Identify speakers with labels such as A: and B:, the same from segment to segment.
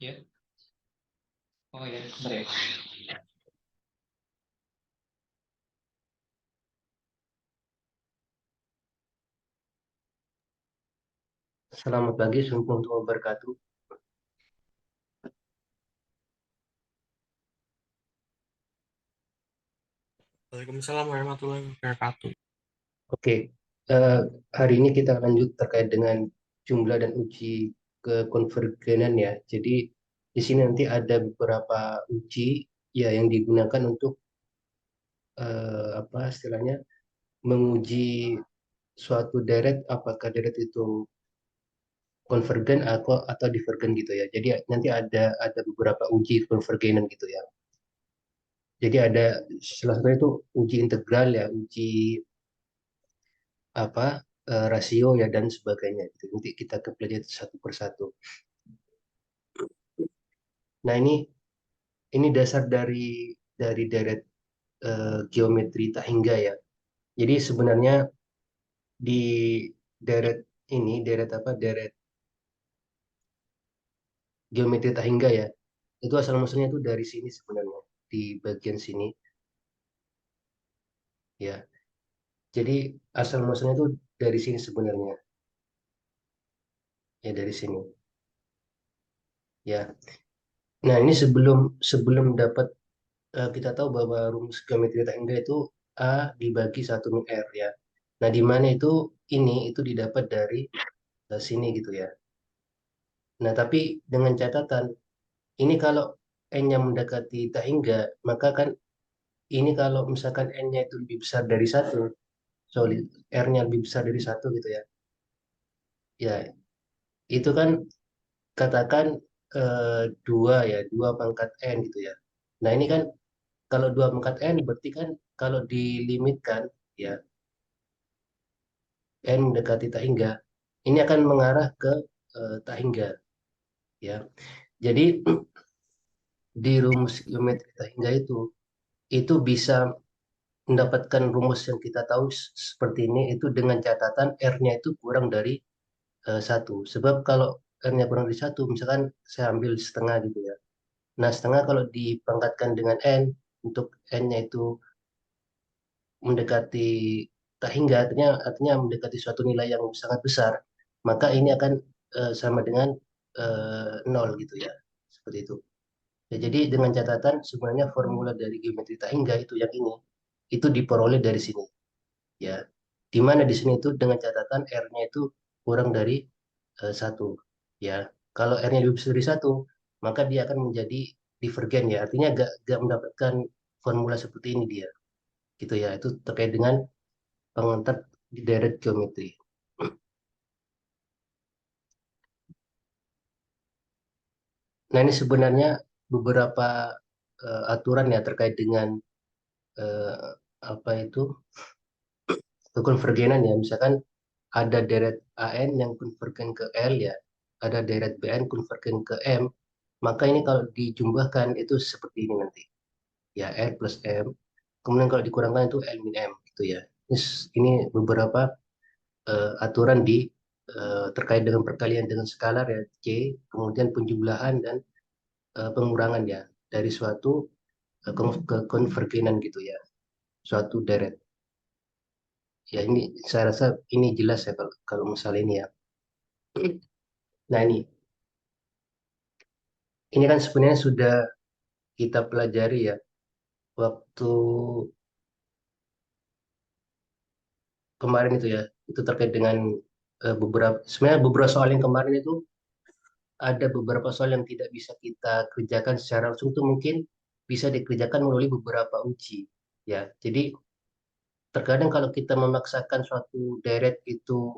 A: Ya. Oh ya, sebentar ya.
B: Selamat pagi, Assalamualaikum warahmatullahi wabarakatuh.
C: Waalaikumsalam warahmatullahi wabarakatuh.
B: Oke, eh, hari ini kita lanjut terkait dengan jumlah dan uji kekonvergenan ya. Jadi di sini nanti ada beberapa uji ya yang digunakan untuk apa istilahnya menguji suatu deret apakah deret itu konvergen atau divergen gitu ya. Jadi nanti ada beberapa uji konvergenan gitu ya. Jadi ada salah satunya itu uji integral ya, uji apa rasio ya dan sebagainya gitu. Nanti kita pelajari satu persatu. Nah, ini dasar dari deret geometri tak hingga ya. Jadi sebenarnya di deret ini deret apa deret geometri tak hingga ya. Itu asal muasalnya itu dari sini sebenarnya di bagian sini ya. Jadi asal muasalnya itu dari sini sebenarnya ya dari sini ya. Nah, ini sebelum sebelum dapat kita tahu bahwa rumus geometri tangga itu A dibagi 1 min R ya. Nah, di mana ini itu didapat dari sini gitu ya. Nah, tapi dengan catatan ini kalau N-nya mendekati tak hingga, maka kan ini kalau misalkan N-nya itu lebih besar dari satu, sorry, R-nya lebih besar dari satu gitu ya. Ya, itu kan katakan dua ya, 2 pangkat N gitu ya. Nah, ini kan kalau 2 pangkat N berarti kan kalau dilimitkan ya N mendekati tak hingga, ini akan mengarah ke tak hingga, ya. Jadi di rumus geometri tak hingga itu bisa mendapatkan rumus yang kita tahu seperti ini itu dengan catatan R-nya itu kurang dari satu. Sebab kalau R-nya kurang dari satu, misalkan saya ambil setengah gitu ya. Nah, setengah kalau dipangkatkan dengan N, untuk N-nya itu mendekati tak hingga artinya mendekati suatu nilai yang sangat besar, maka ini akan sama dengan nol gitu ya, seperti itu ya. Jadi dengan catatan sebenarnya formula dari geometri tak hingga itu yang ini itu diperoleh dari sini ya, di mana di sini itu dengan catatan R-nya itu kurang dari satu ya. Kalau R-nya lebih besar dari satu, maka dia akan menjadi divergen ya, artinya gak mendapatkan formula seperti ini dia gitu ya. Itu terkait dengan pengentat di deret geometri. Nah, ini sebenarnya beberapa aturan ya terkait dengan eh, apa itu kekonvergenan ya. Misalkan ada deret AN yang konvergen ke L ya, ada deret BN konvergen ke M, maka ini kalau dijumlahkan itu seperti ini nanti. Ya, R plus M. Kemudian kalau dikurangkan itu L min M gitu ya. Ini beberapa aturan terkait dengan perkalian dengan skalar ya C, kemudian penjumlahan dan pengurangan ya dari suatu kekonvergenan gitu ya, suatu deret. Ya, ini saya rasa ini jelas ya kalau masalah ini ya. Nah, ini kan sebenarnya sudah kita pelajari ya waktu kemarin itu ya. Itu terkait dengan sebenarnya beberapa soal yang kemarin itu ada beberapa soal yang tidak bisa kita kerjakan secara langsung, itu mungkin bisa dikerjakan melalui beberapa uji ya. Jadi terkadang kalau kita memaksakan suatu deret itu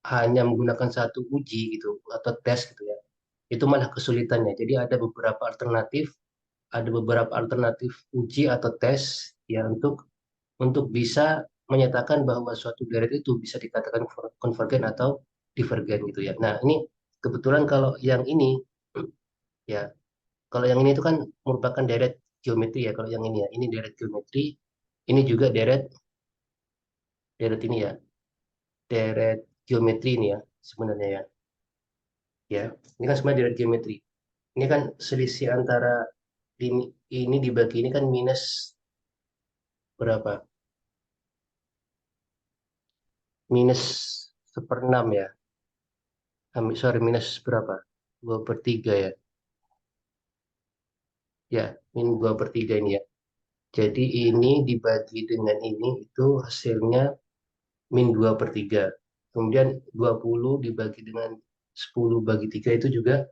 B: hanya menggunakan satu uji gitu atau tes gitu ya, itu malah kesulitannya. Jadi ada beberapa alternatif uji atau tes ya untuk bisa menyatakan bahwa suatu deret itu bisa dikatakan konvergen atau divergen gitu ya. Nah, ini kebetulan kalau yang ini ya, kalau yang ini itu kan merupakan deret geometri ya. Kalau yang ini ya, ini deret geometri, ini juga deret deret ini ya, deret geometri ini ya sebenarnya ya. Ya, ini kan sebenarnya deret geometri. Ini kan selisih antara ini dibagi ini kan minus berapa? Minus seperenam ya. Sorry, minus berapa? 2/3 ya. Ya, min 2/3 ini ya. Jadi ini dibagi dengan ini itu hasilnya min 2/3. Kemudian 20 dibagi dengan 10 bagi 3 itu juga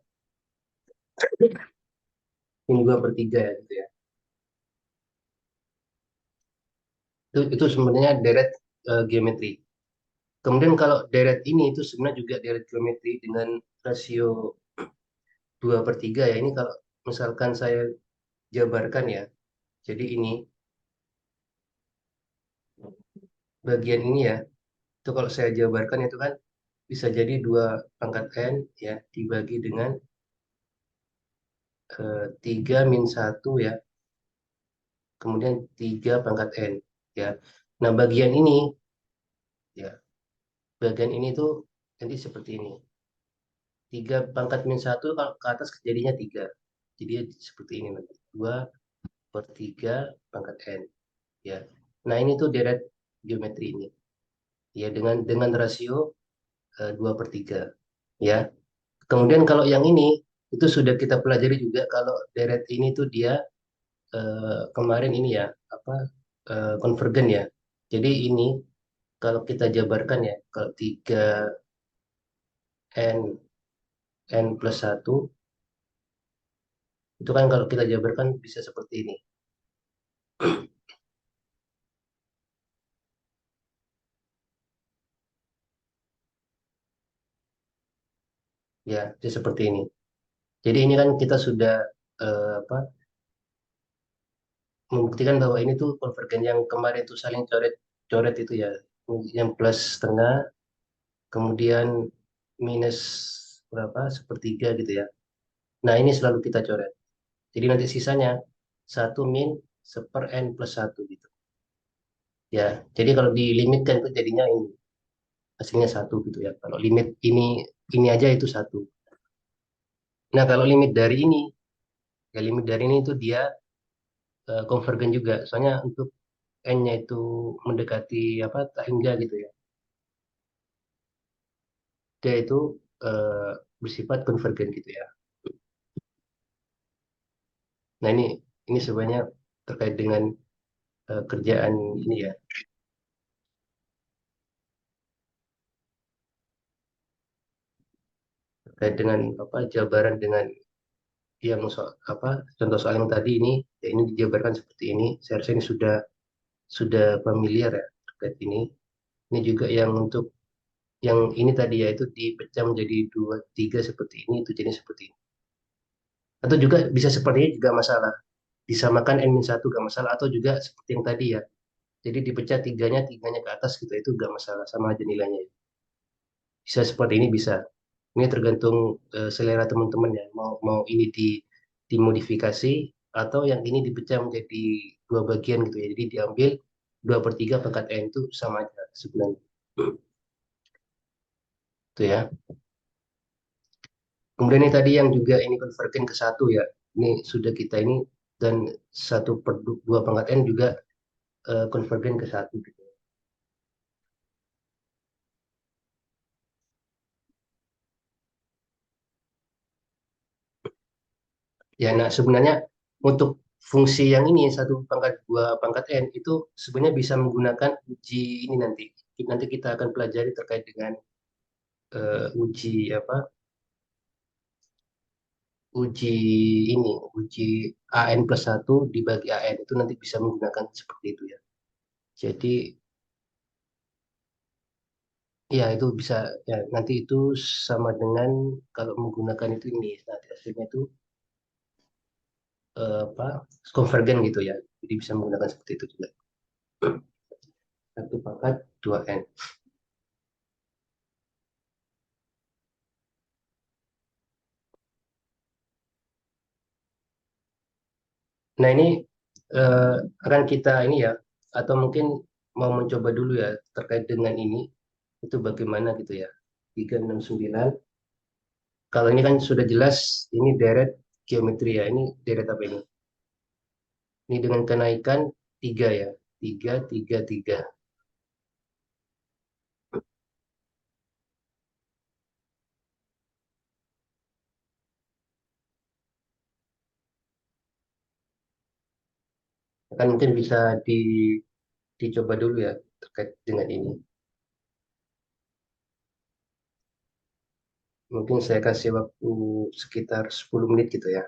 B: min 2/3 ya gitu ya. Itu sebenarnya deret geometri. Kemudian kalau deret ini itu sebenarnya juga deret geometri dengan rasio 2/3 ya. Ini kalau misalkan saya jabarkan ya. Jadi ini bagian ini ya. Itu kalau saya jabarkan itu kan bisa jadi 2 pangkat n ya dibagi dengan 3 min 1 ya. Kemudian 3 pangkat n ya. Nah, ya, bagian ini tuh nanti seperti ini. 3 pangkat min 1 kalau ke atas jadinya 3. Jadi seperti ini nanti. 2/3 pangkat n ya. Nah, ini tuh deret geometri ini. Ya, dengan rasio 2/3 ya. Kemudian kalau yang ini itu sudah kita pelajari juga kalau deret ini tuh dia kemarin ini ya apa konvergen ya. Jadi ini kalau kita jabarkan ya kalau 3n plus 1 itu kan kalau kita jabarkan bisa seperti ini. Ya, bisa seperti ini. Jadi ini kan kita sudah apa membuktikan bahwa ini tuh konvergen yang kemarin tuh saling coret-coret itu ya. Yang plus setengah, kemudian minus berapa? Sepertiga gitu ya. Nah, ini selalu kita coret. Jadi nanti sisanya 1 min 1/n plus 1 gitu. Ya, jadi kalau dilimitkan itu jadinya ini hasilnya 1 gitu ya. Kalau limit ini aja itu 1. Nah, kalau limit dari ini, ya limit dari ini itu dia konvergen juga. Soalnya untuk n-nya itu mendekati apa tak hingga gitu ya. Dia itu eh, bersifat konvergen gitu ya. Nah, ini sebenarnya terkait dengan kerjaan ini ya, terkait dengan apa jabaran dengan yang apa contoh soal yang tadi ini ya ini dijabarkan seperti ini. Saya rasa ini sudah familiar ya terkait ini. Ini juga yang untuk yang ini tadi ya itu dipecah menjadi 2 3 seperti ini itu jadi seperti ini. Atau juga bisa seperti ini juga masalah. Disamakan n-1 gak masalah atau juga seperti yang tadi ya. Jadi dipecah tiganya ke atas gitu itu gak masalah sama aja nilainya. Bisa seperti ini bisa. Ini tergantung selera teman-teman ya. Mau mau ini dimodifikasi atau yang ini dipecah menjadi 2 bagian gitu ya. Jadi diambil 2/3 pangkat n itu sama aja sebenarnya. Itu ya. Kemudian ini tadi yang juga ini konvergen ke 1 ya. Ini sudah kita ini dan 1/2 pangkat n juga konvergen ke 1 gitu. Ya, nah sebenarnya untuk fungsi yang ini 1/2 pangkat n itu sebenarnya bisa menggunakan uji ini nanti. Nanti kita akan pelajari terkait dengan uji apa? Uji ini, uji an+1 dibagi an itu nanti bisa menggunakan seperti itu ya. Jadi ya itu bisa ya nanti itu sama dengan kalau menggunakan itu ini nanti hasilnya itu apa? Konvergen gitu ya. Jadi bisa menggunakan seperti itu juga. 1/2n. Nah, ini eh, akan kita ini ya, atau mungkin mau mencoba dulu ya terkait dengan ini, itu bagaimana gitu ya. 369. Kalau ini kan sudah jelas, ini deret geometria. Ini deret apa ini? Ini dengan kenaikan 3 ya. 3 3 3. Kan mungkin bisa dicoba dulu ya terkait dengan ini. Mungkin saya kasih waktu sekitar 10 menit gitu ya.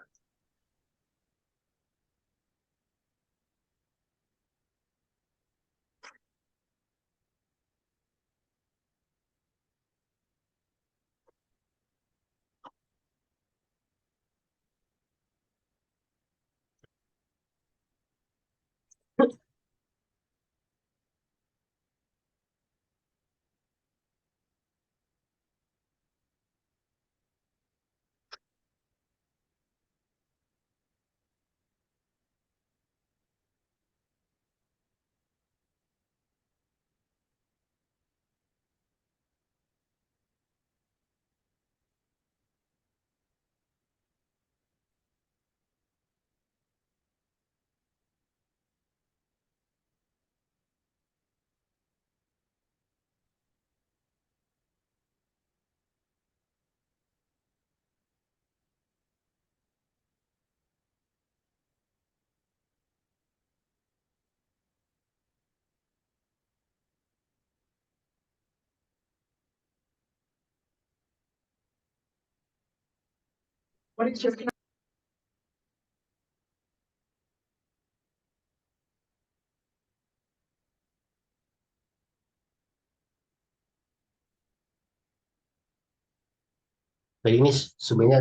B: Jadi ini sebenarnya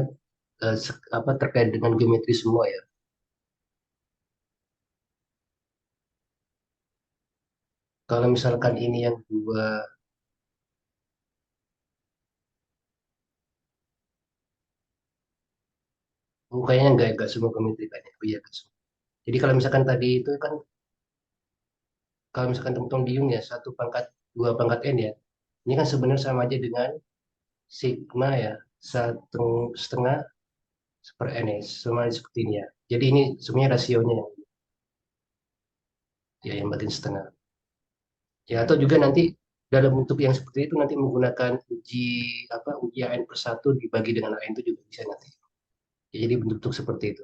B: apa terkait dengan geometri semua ya. Kalau misalkan ini yang dua, kayaknya enggak semua geometri kayaknya. Oh iya, enggak semua. Jadi kalau misalkan tadi itu kan, kalau misalkan teman-teman bingung ya, 1 pangkat 2 pangkat n ya. Ini kan sebenarnya sama aja dengan sigma ya, 1/2 per n ya, sama seperti ini ya. Jadi ini sebenarnya rasionya yang bagian setengah. Ya atau juga nanti dalam bentuk yang seperti itu nanti menggunakan uji AN/1 dibagi dengan AN itu juga bisa nanti. Ya, jadi bentuk seperti itu.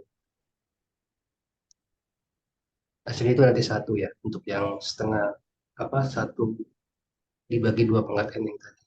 B: Hasilnya itu nanti 1 ya untuk yang setengah, 1 dibagi 2 pangkat n yang tadi.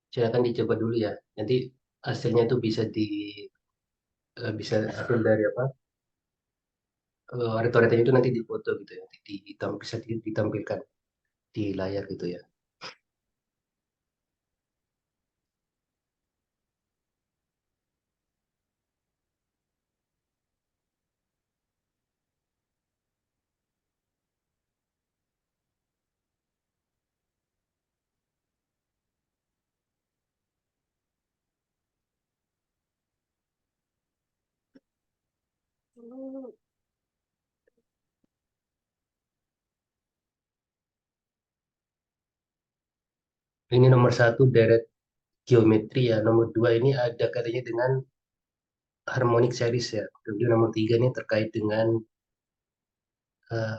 B: Silakan dicoba dulu ya. Nanti hasilnya itu bisa hasil dari apa? Retor-retornya itu nanti difoto gitu ya. Bisa ditampilkan di layar gitu ya. Ini nomor satu deret geometri ya. Nomor dua ini ada katanya dengan harmonic series ya. Kemudian nomor tiga ini terkait dengan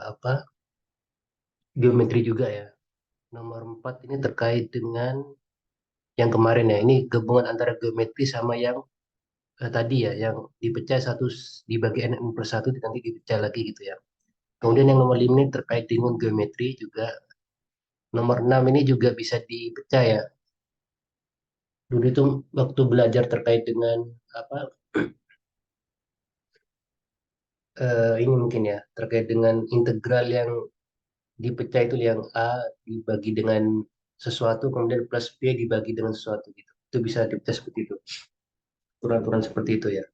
B: apa? Geometri juga ya. Nomor empat ini terkait dengan yang kemarin ya. Ini gabungan antara geometri sama yang tadi ya, yang dipecah dibagi n per satu nanti dipecah lagi gitu ya. Kemudian yang nomor 5 ini terkait dengan geometri juga. Nomor 6 ini juga bisa dipecah ya. Dulu itu waktu belajar terkait dengan apa ini mungkin ya, terkait dengan integral yang dipecah itu yang A dibagi dengan sesuatu kemudian plus B dibagi dengan sesuatu gitu. Itu bisa dipecah seperti itu. Aturan-aturan seperti itu ya.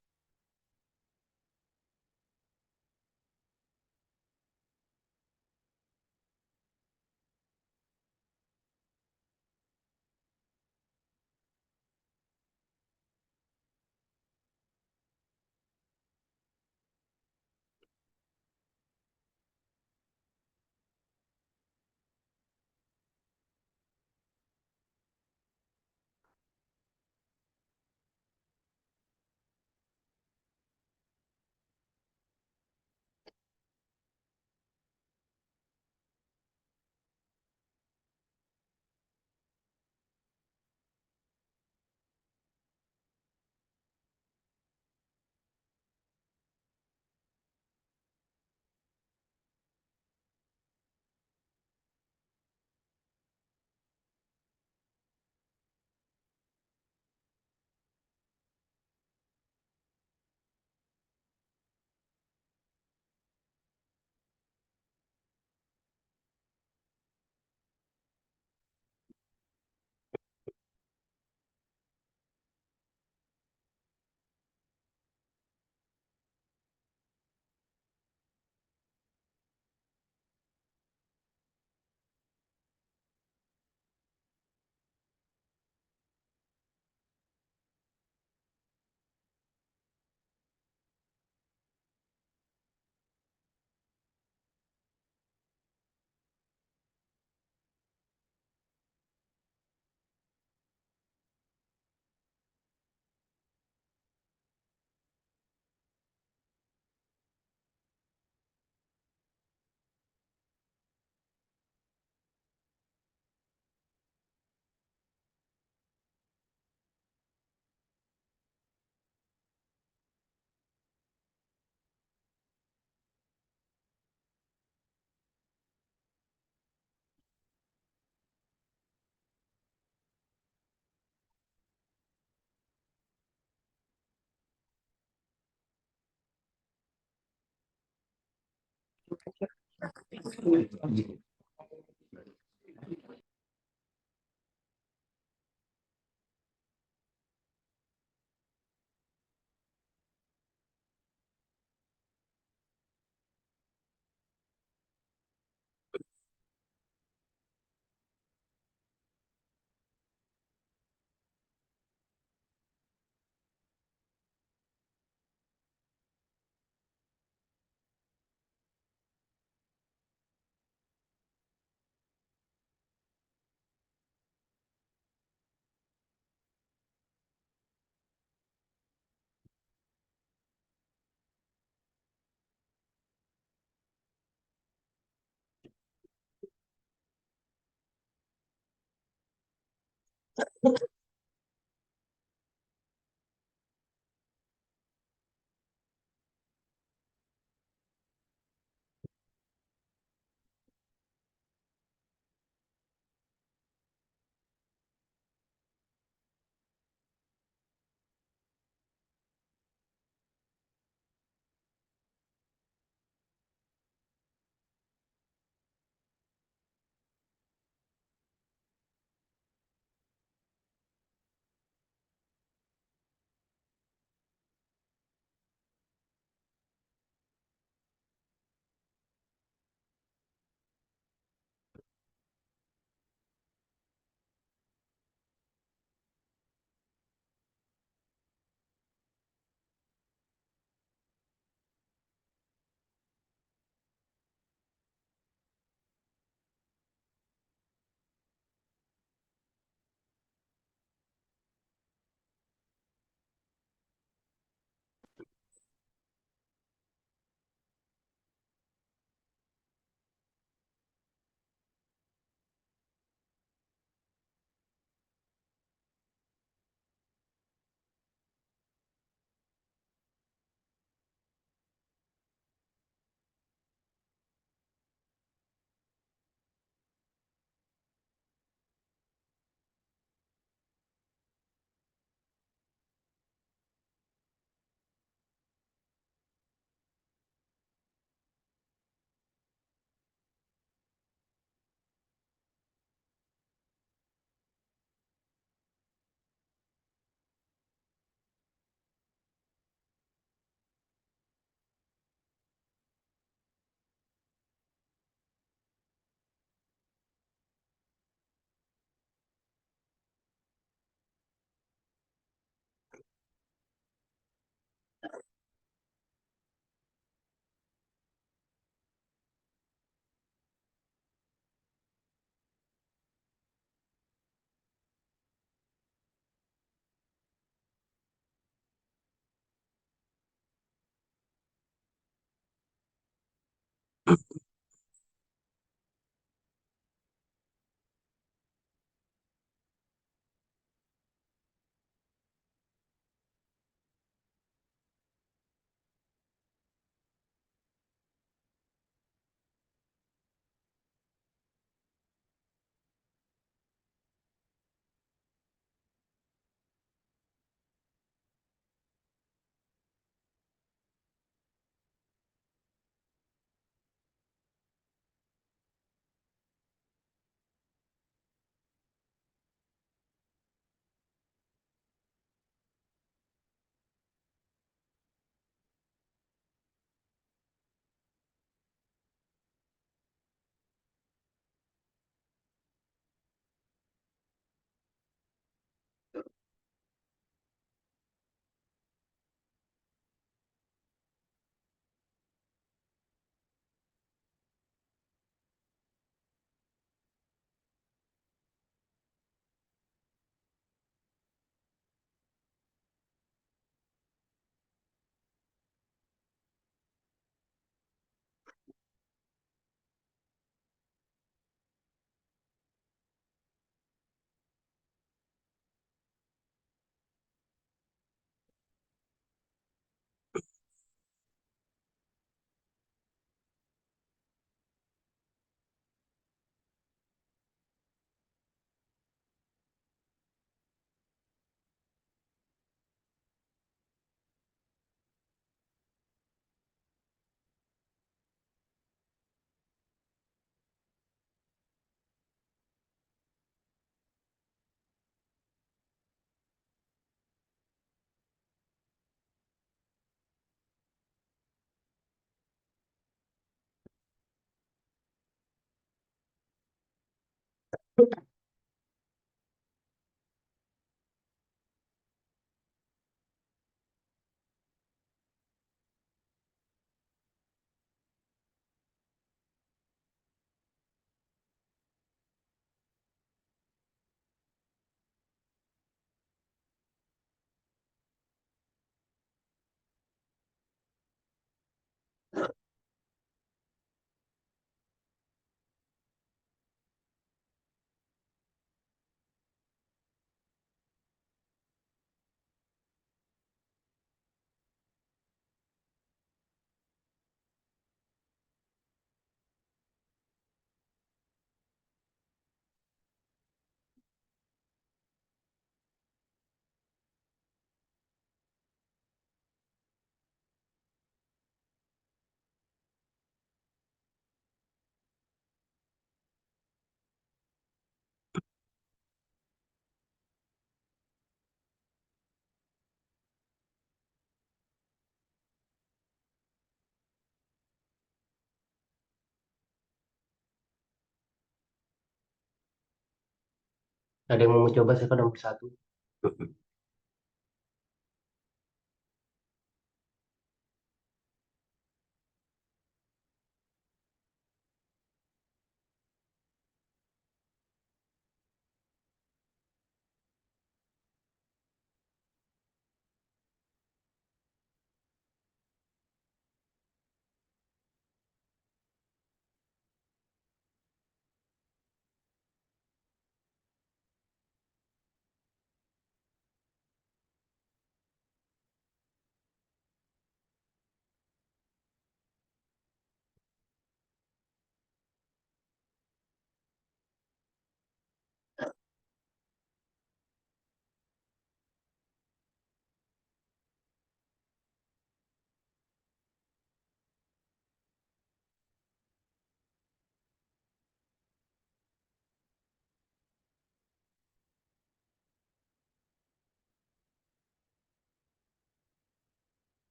B: Ada yang mau mencoba siapa nomor satu?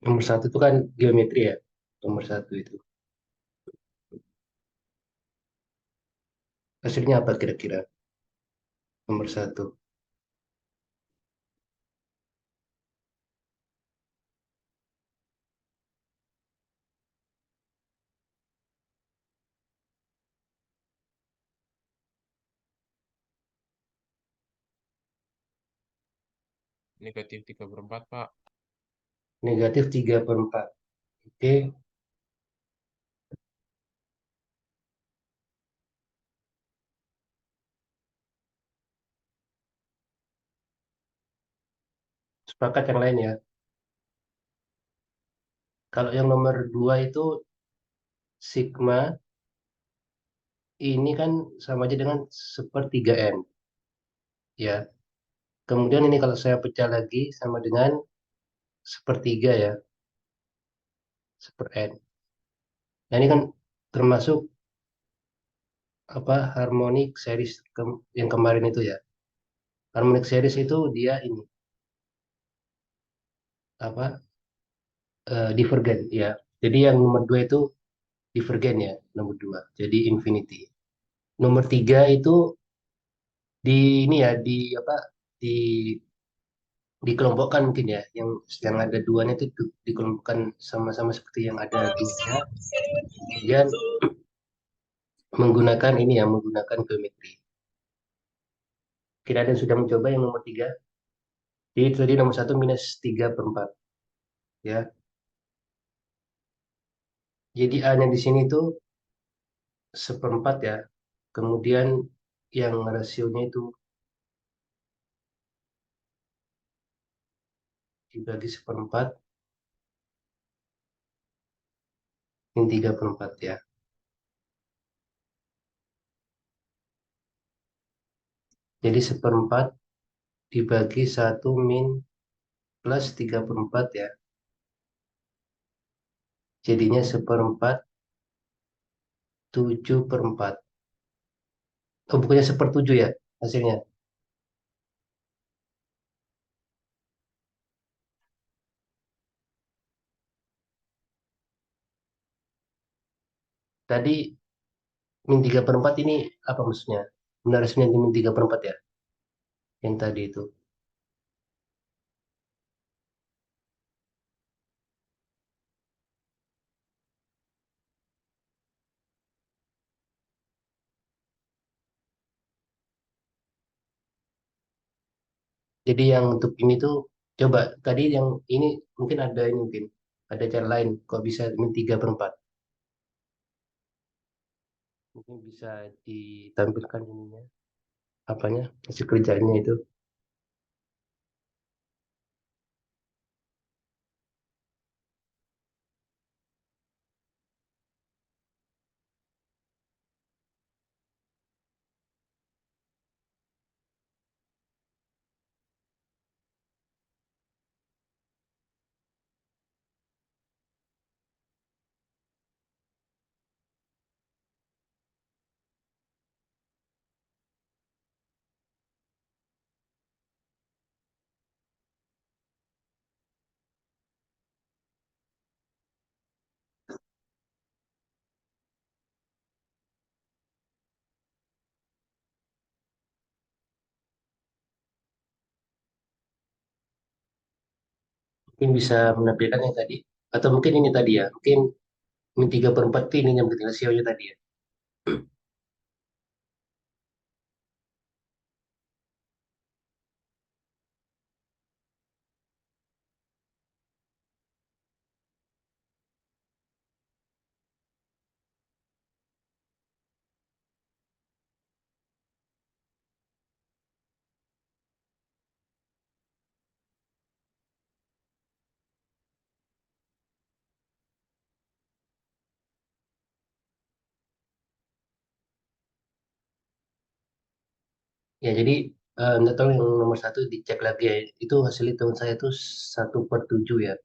B: Nomor satu itu kan geometri ya. Nomor satu itu. Hasilnya apa kira-kira? Nomor satu.
C: Negatif 3/4, Pak.
B: Negatif 3/4. Oke, sepakat yang lain ya. Kalau yang nomor dua itu sigma ini kan sama aja dengan sepertiga N ya. Kemudian ini kalau saya pecah lagi sama dengan sepertiga ya, seper N. Nah ini kan termasuk apa harmonic series yang kemarin itu ya. Harmonic series itu dia ini apa divergen ya. Jadi yang nomor dua itu divergen ya, nomor dua. Jadi infinity. Nomor tiga itu di ini ya di apa di dikelompokkan mungkin ya yang ada duanya itu dikelompokkan sama-sama seperti yang ada duanya kemudian menggunakan ini ya menggunakan geometri. Kira ada yang sudah mencoba yang nomor tiga, jadi itu tadi nomor satu -3/4 ya. Jadi A nya di sini tuh seperempat ya, kemudian yang rasionya itu dibagi seperempat, ini 3/4 ya. Jadi seperempat dibagi satu min plus 3/4 ya, jadinya seperempat 7/4. Oh, bukannya sepertujuh ya hasilnya. Tadi min 3/4 ini apa maksudnya? Benar hasilnya di min 3/4 ya? Yang tadi itu. Jadi yang untuk ini tuh, coba tadi yang ini mungkin ada ini mungkin. Ada cara lain kok bisa min 3/4. Mungkin bisa ditampilkan ininya, apanya, hasil kerjanya itu. Mungkin bisa menampilkan yang tadi. Atau mungkin ini tadi ya. Mungkin min 3/4 ini yang penting rasionya tadi ya. Ya jadi nggak tahu yang nomor satu dicek lagi ya. Itu hasil hitungan saya itu 1/7 ya.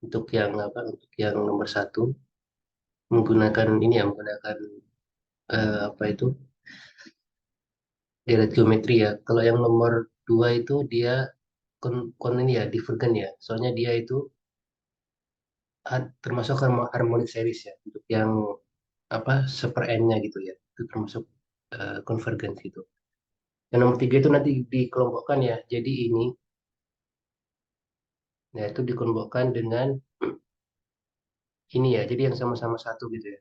B: Untuk yang apa? Untuk yang nomor satu menggunakan ini ya, menggunakan apa itu? Deret geometri ya. Kalau yang nomor dua itu dia ini ya, divergen ya. Soalnya dia itu termasuk harmonic series ya. Untuk yang apa seper n-nya gitu ya. Itu termasuk convergence gitu. Yang nomor tiga itu nanti dikelompokkan ya. Jadi ini, ya itu dikelompokkan dengan ini ya. Jadi yang sama-sama satu gitu ya.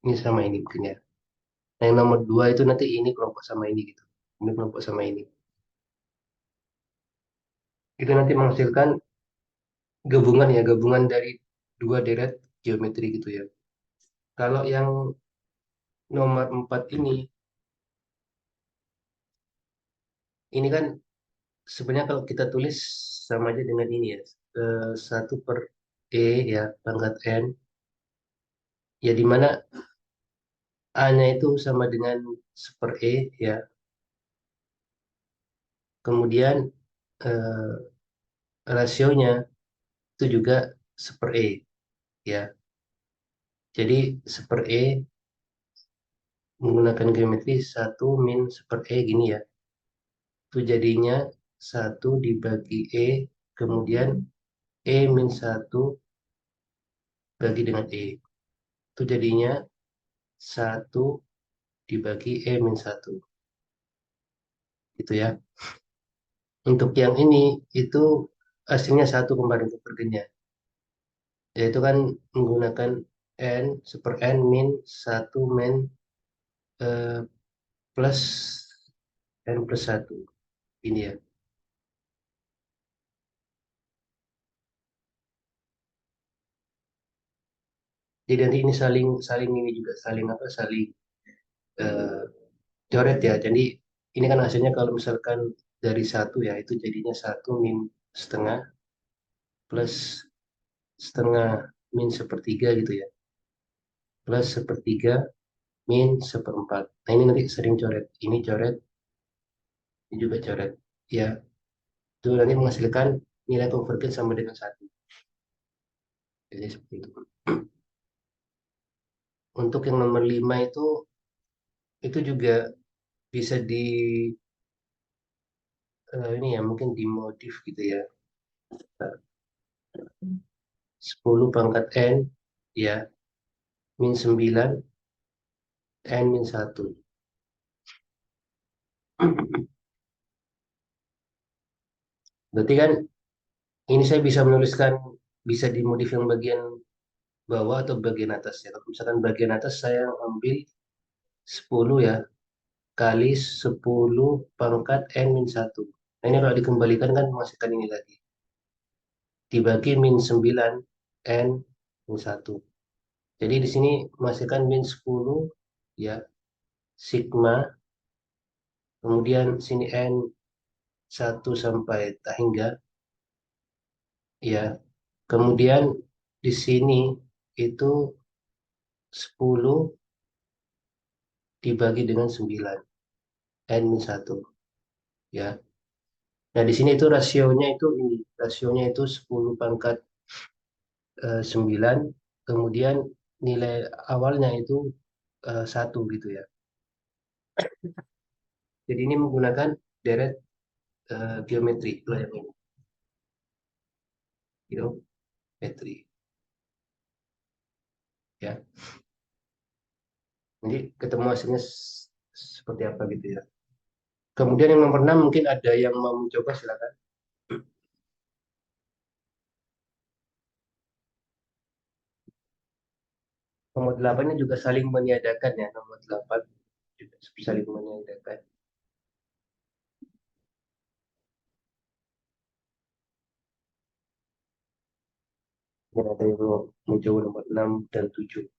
B: Ini sama ini mungkin ya. Nah, yang nomor dua itu nanti ini kelompok sama ini gitu. Ini kelompok sama ini. Itu nanti menghasilkan gabungan ya, gabungan dari dua deret geometri gitu ya. Kalau yang nomor empat ini kan sebenarnya kalau kita tulis sama aja dengan ini ya. 1/E ya, pangkat N. Ya, di mana A-nya itu sama dengan seper E ya. Kemudian eh, rasionya itu juga seper E ya. Jadi seper E menggunakan geometri satu min seper E gini ya. Itu jadinya satu dibagi E, kemudian E min satu bagi dengan E. Itu jadinya satu dibagi E min satu. Gitu ya. Untuk yang ini, itu hasilnya satu kemarin convergennya. Yaitu kan menggunakan N, seper N min satu min eh, plus N plus satu. Ini ya. Jadi nanti ini saling saling ini juga saling apa saling eh, coret ya. Jadi ini kan hasilnya kalau misalkan dari satu ya itu jadinya satu min setengah plus setengah min sepertiga gitu ya. Plus sepertiga min seperempat. Nah ini nanti sering coret. Ini coret, ini juga coret. Ya, itu nanti menghasilkan nilai konvergen sama dengan satu. Jadi seperti itu. Untuk yang nomor 5 itu juga bisa di ini ya mungkin dimodif gitu ya. 10 pangkat N ya min 9 N min satu. Berarti kan ini saya bisa menuliskan bisa dimodif yang bagian bawah atau bagian atas ya. Kalau misalkan bagian atas saya ambil 10 ya kali 10 pangkat N min satu. Nah ini kalau dikembalikan kan menghasilkan ini lagi. Dibagi min 9 N min satu. Jadi di sini menghasilkan min 10 ya sigma. Kemudian sini N satu sampai tak hingga ya. Kemudian di sini itu 10 dibagi dengan 9 N min satu ya. Nah, di sini itu rasionya itu ini, rasionya itu 10 pangkat 9, kemudian nilai awalnya itu 1 gitu ya. Jadi ini menggunakan deret geometri, itulah yang ini, geometri ya. Jadi ketemu hasilnya seperti apa gitu ya. Kemudian yang nomor 6 mungkin ada yang mau mencoba silakan. Nomor 8 juga saling meniadakan ya, nomor 8 juga saling meniadakan. Dan ada yang mau mencoba nomor 6 dan 7.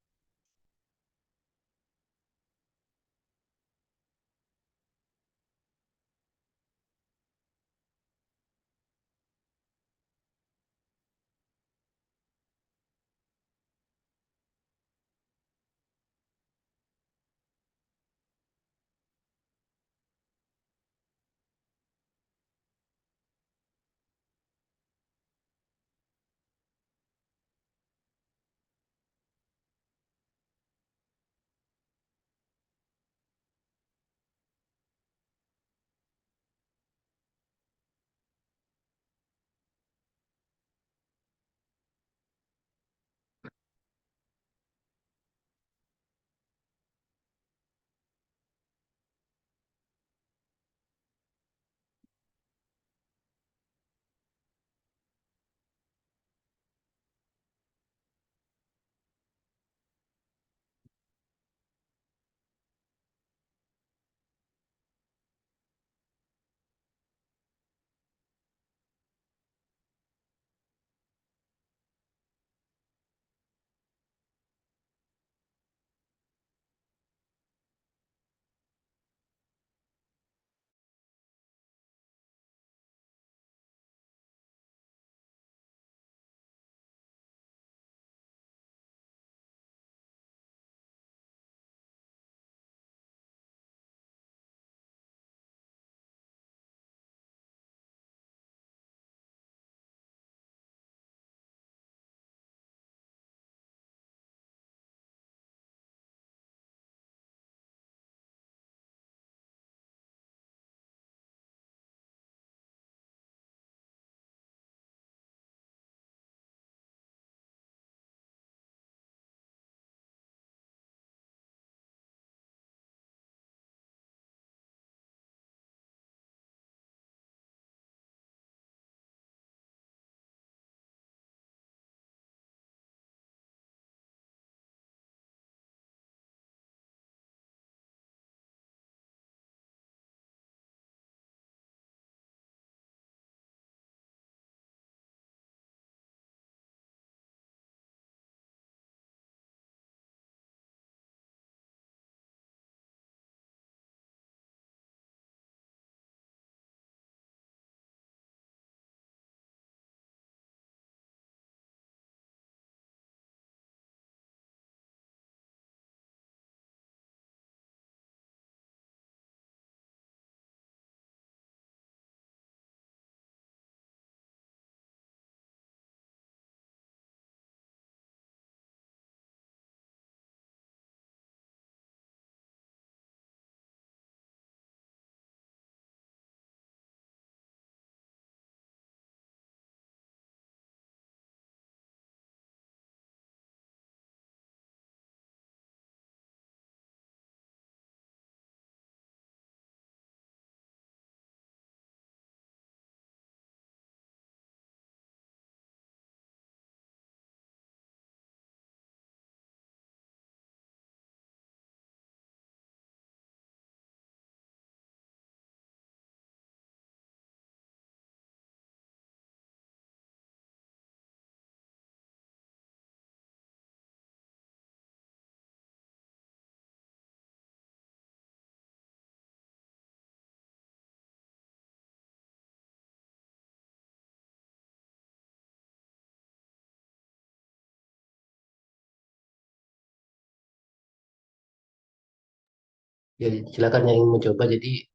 B: Ya, silakan yang ingin mencoba. Jadi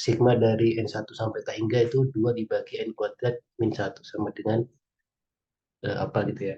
B: sigma dari N1 sampai tak hingga itu 2 dibagi N kuadrat min 1 sama dengan apa gitu ya.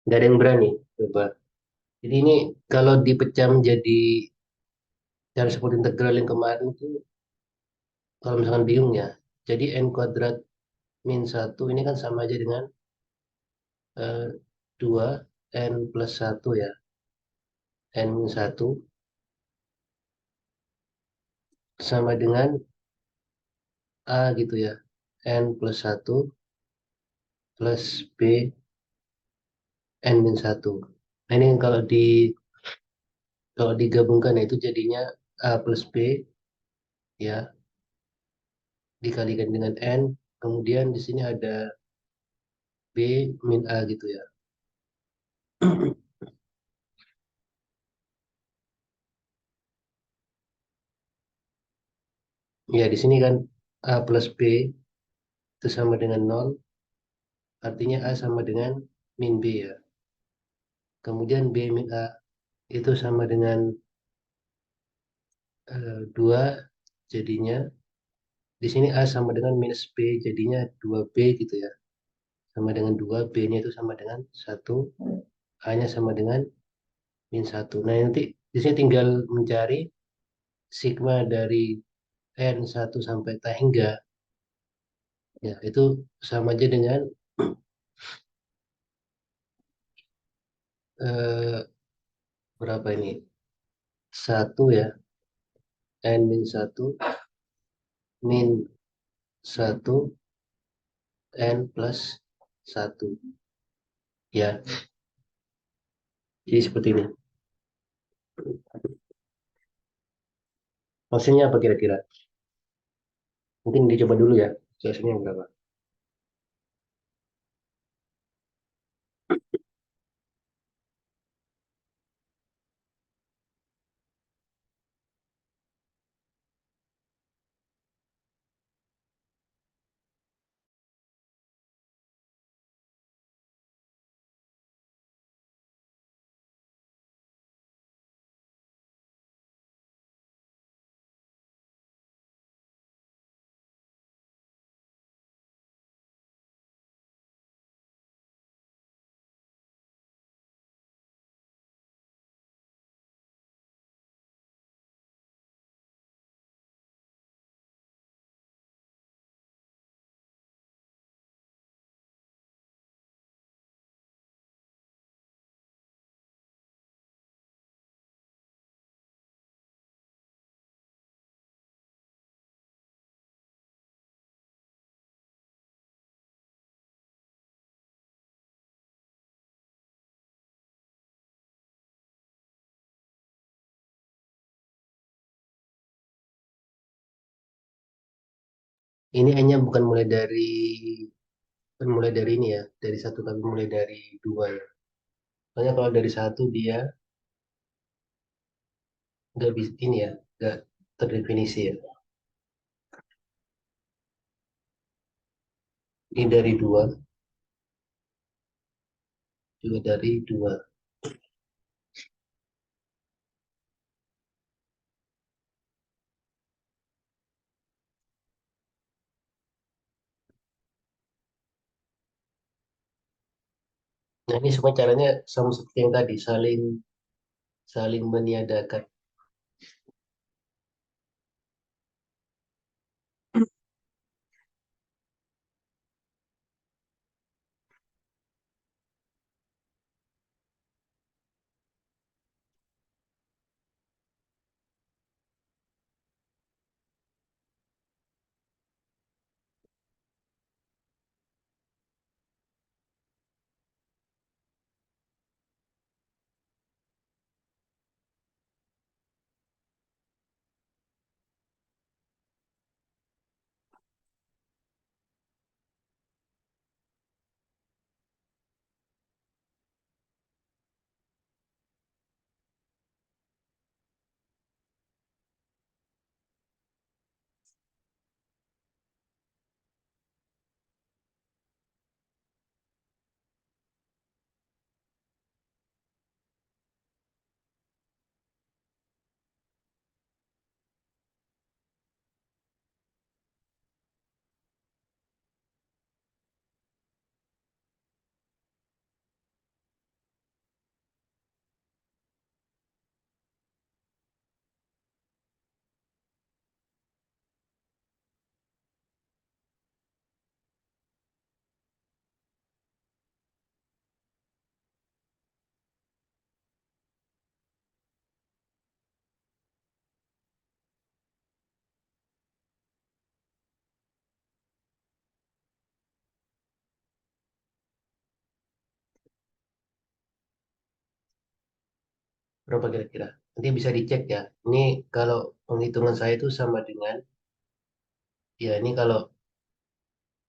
B: Nggak ada yang berani. Coba. Jadi ini kalau dipecah menjadi cara seperti integral yang kemarin itu, kalau misalkan bingung ya, jadi n kuadrat min satu ini kan sama aja dengan 2 n plus satu ya, n min satu sama dengan A gitu ya, n plus satu plus B n min satu. Nah ini kalau digabungkan ya itu jadinya A plus B ya dikalikan dengan n, kemudian di sini ada B min A gitu ya. Ya di sini kan A plus B itu sama dengan nol, artinya A sama dengan min B ya. Kemudian B min A itu sama dengan 2, jadinya di sini A sama dengan minus B, jadinya 2B gitu ya. Sama dengan 2, B-nya itu sama dengan 1, A-nya sama dengan min 1. Nah nanti di sini tinggal mencari sigma dari N1 sampai T hingga, ya itu sama aja dengan eh, berapa ini? Satu ya, N min satu min satu N plus satu. Ya, jadi seperti ini. Maksudnya apa kira-kira? Mungkin dicoba dulu ya, hasilnya berapa. Ini hanya bukan mulai dari ini ya, dari satu tapi mulai dari dua ya. Soalnya kalau dari satu dia nggak bisa ini ya, nggak terdefinisi ya. Ini dari dua, juga dari dua. Nah ini semua caranya sama seperti yang tadi, saling saling meniadakan. Berapa kira-kira? Nanti bisa dicek ya. Ini kalau penghitungan saya itu sama dengan, ya ini kalau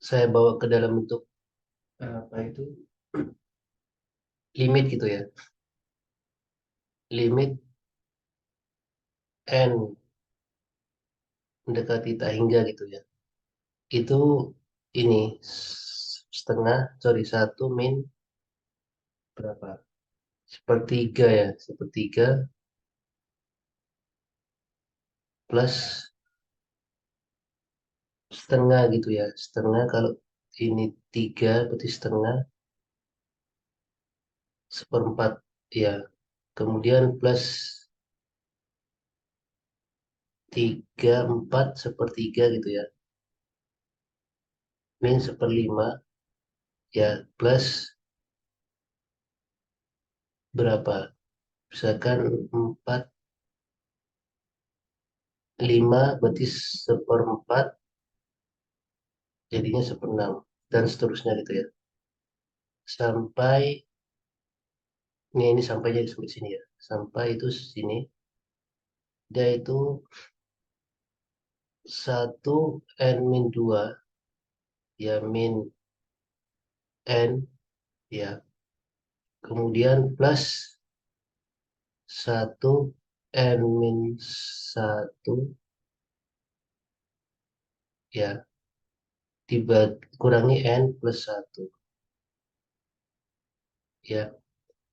B: saya bawa ke dalam bentuk apa itu limit gitu ya. Limit n mendekati tak hingga gitu ya. Itu ini setengah, sorry, satu min berapa? Sepertiga ya, sepertiga plus setengah gitu ya. Setengah kalau ini tiga berarti setengah seperempat ya. Kemudian plus tiga empat sepertiga gitu ya. Min seperlima ya plus berapa? Misalkan empat lima berarti seperempat jadinya seperenam dan seterusnya gitu ya. Sampai ini sampai jadi sampai sini ya. Sampai itu sini dia itu satu n min 2 ya min n ya kemudian plus satu n min satu ya kurangi n plus satu ya.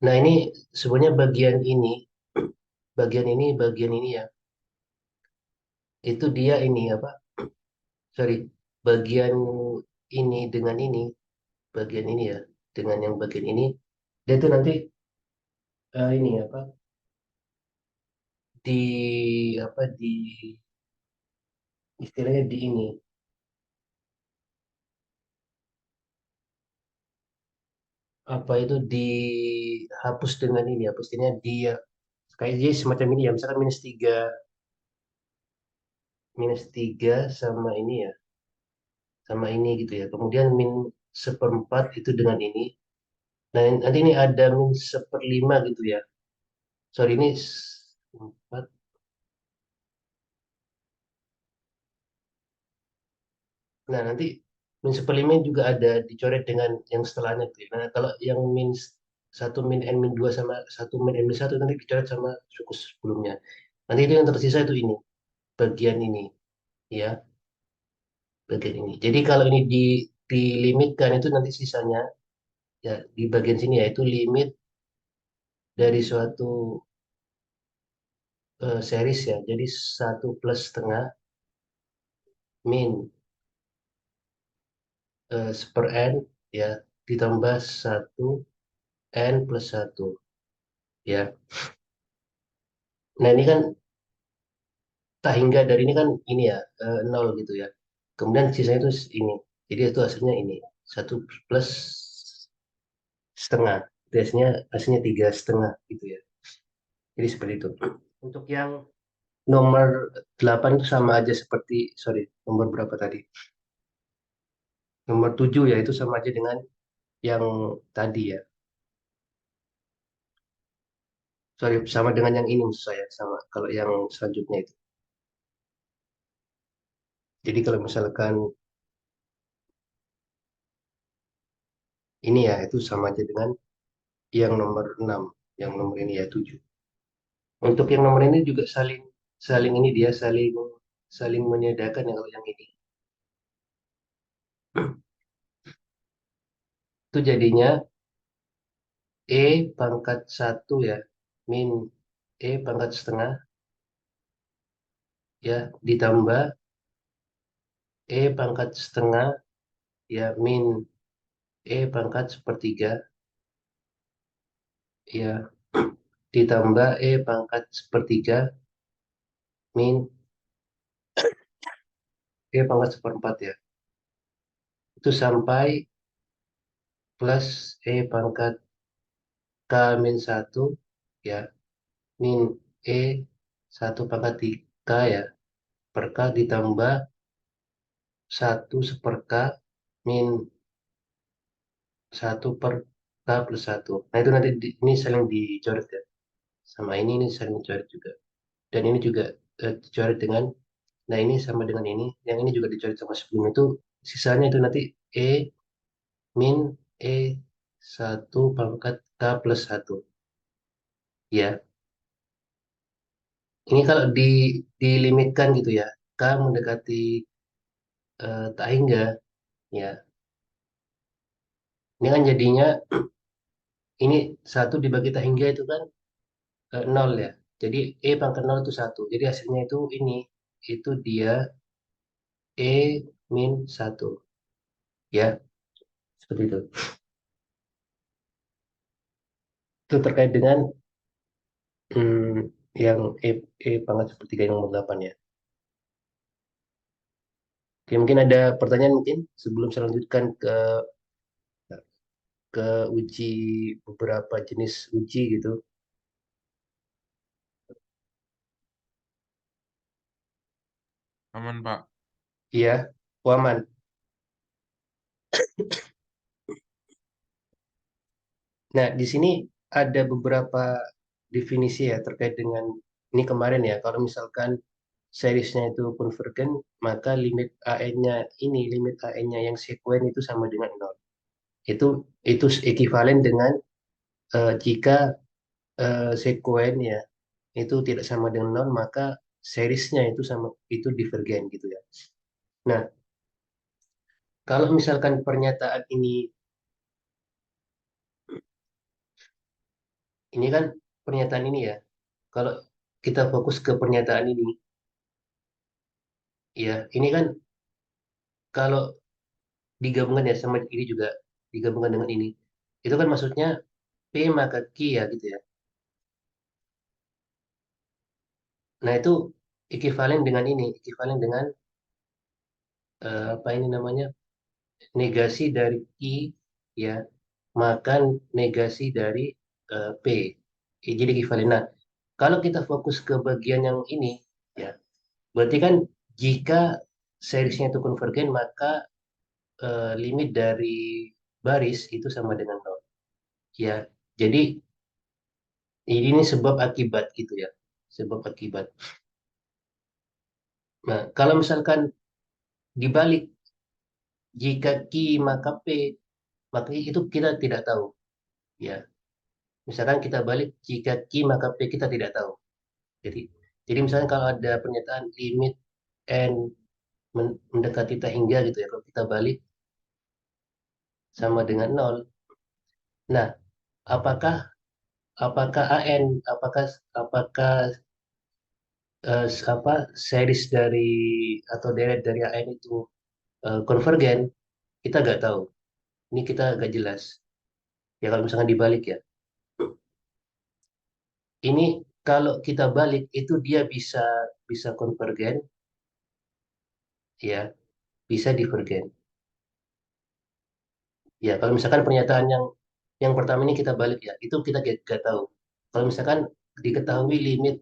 B: Nah ini sebenarnya bagian ini ya itu dia ini apa, sorry, bagian ini bagian ini ya dengan yang bagian ini dia itu nanti ini apa di apa di istilahnya di ini apa itu dihapus dengan ini ya pastinya dia kayak jadi semacam ini ya misalkan minus tiga sama ini ya sama ini gitu ya kemudian min seperempat itu dengan ini nah nanti ini ada min seperlima gitu ya sorry ini empat nah nanti min seperlima juga ada dicoret dengan yang setelahnya gitu ya. Nah kalau yang satu min n min dua sama satu min n min satu nanti dicoret sama suku sebelumnya nanti itu yang tersisa itu ini bagian ini ya bagian ini. Jadi kalau ini dilimitkan itu nanti sisanya ya di bagian sini ya itu limit dari suatu series ya. Jadi satu plus setengah min seper n ya ditambah satu n plus satu ya. Nah ini kan tak hingga dari ini kan ini ya nol gitu ya. Kemudian sisanya itu ini. Jadi itu hasilnya ini satu plus setengah. Biasanya hasilnya tiga setengah gitu ya. Jadi seperti itu. Untuk yang nomor 8 itu sama aja seperti, sorry, nomor berapa tadi? Nomor 7 ya, itu sama aja dengan yang tadi ya. Sorry, sama dengan yang ini maksud saya, sama kalau yang selanjutnya itu. Jadi kalau misalkan ini ya, itu sama aja dengan yang nomor 6 yang nomor ini ya 7. Untuk yang nomor ini juga saling saling ini dia saling saling menyedarkan ya kalau yang ini. Itu jadinya E pangkat satu ya, min E pangkat setengah ya, ditambah E pangkat setengah ya min E pangkat sepertiga ya ditambah E pangkat sepertiga min E pangkat seperempat ya itu sampai plus E pangkat K min satu ya min E satu pangkat 3 ya per K ditambah satu seper K min satu per K plus satu. Nah itu nanti ini saling dicoret ya sama ini saling dicoret juga. Dan ini juga dicoret dengan, nah ini sama dengan ini, yang ini juga dicoret sama sebelum itu, sisanya itu nanti E min E1 pangkat K plus 1. Ya, ini kalau dilimitkan gitu ya, K mendekati tak hingga, ya. Ini kan jadinya, ini 1 dibagi tak hingga itu kan 0 ya. Jadi E pangkat 0 itu 1. Jadi hasilnya itu ini, itu dia E min 1. Ya, seperti itu. Itu terkait dengan yang E pangkat sepertiga yang nomor 8 ya. Oke, mungkin ada pertanyaan mungkin sebelum saya lanjutkan ke uji beberapa jenis uji gitu.
C: Aman, Pak.
B: Iya, Waman. Nah, di sini ada beberapa definisi ya terkait dengan ini kemarin ya. Kalau misalkan seriesnya itu konvergen, maka limit AN-nya ini, limit AN-nya yang sekuen itu sama dengan 0. Itu ekivalen dengan jika sekuen ya itu tidak sama dengan 0, maka seriesnya itu sama itu divergen gitu ya. Nah, kalau misalkan pernyataan ini kan pernyataan ini ya. Kalau kita fokus ke pernyataan ini, ya ini kan kalau digabungkan ya sama ini juga digabungkan dengan ini, itu kan maksudnya P maka Q ya gitu ya. Nah itu ekivalen dengan apa ini namanya negasi dari Q ya maka negasi dari P. Jadi ekivalen. Nah kalau kita fokus ke bagian yang ini ya berarti kan jika seriesnya itu konvergen maka limit dari baris itu sama dengan nol. Ya, jadi ini sebab akibat gitu ya, sebab akibat. Nah, kalau misalkan dibalik, jika Q maka P, maka itu kita tidak tahu. Ya, misalkan kita balik, jika Q maka P kita tidak tahu. Jadi, jadi misalnya kalau ada pernyataan limit n mendekati tak hingga gitu ya, kalau kita balik sama dengan nol. Nah, apakah apakah AN, apakah apa series dari atau deret dari AN itu konvergen, kita nggak tahu. Ini kita nggak jelas. Ya kalau misalkan dibalik ya. Ini kalau kita balik itu dia bisa bisa konvergen, ya bisa divergen. Ya kalau misalkan pernyataan yang pertama ini kita balik ya, itu kita nggak tahu. Kalau misalkan diketahui limit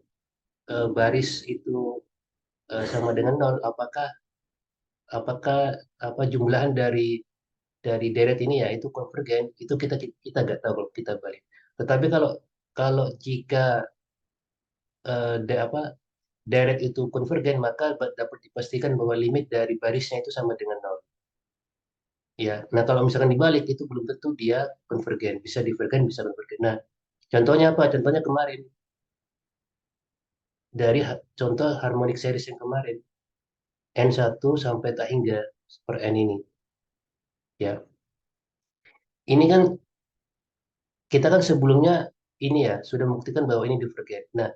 B: baris itu sama dengan nol, apakah apakah apa jumlahan dari deret ini ya itu konvergen, itu kita kita nggak tahu kalau kita balik. Tetapi kalau kalau jika apa deret itu konvergen maka dapat dipastikan bahwa limit dari barisnya itu sama dengan nol. Ya, nah kalau misalkan dibalik itu belum tentu dia konvergen, bisa divergen, bisa konvergen. Nah, contohnya apa? Contohnya kemarin dari contoh harmonic series yang kemarin n1 sampai tak hingga per n ini. Ya, ini kan kita kan sebelumnya ini ya sudah membuktikan bahwa ini divergen. Nah,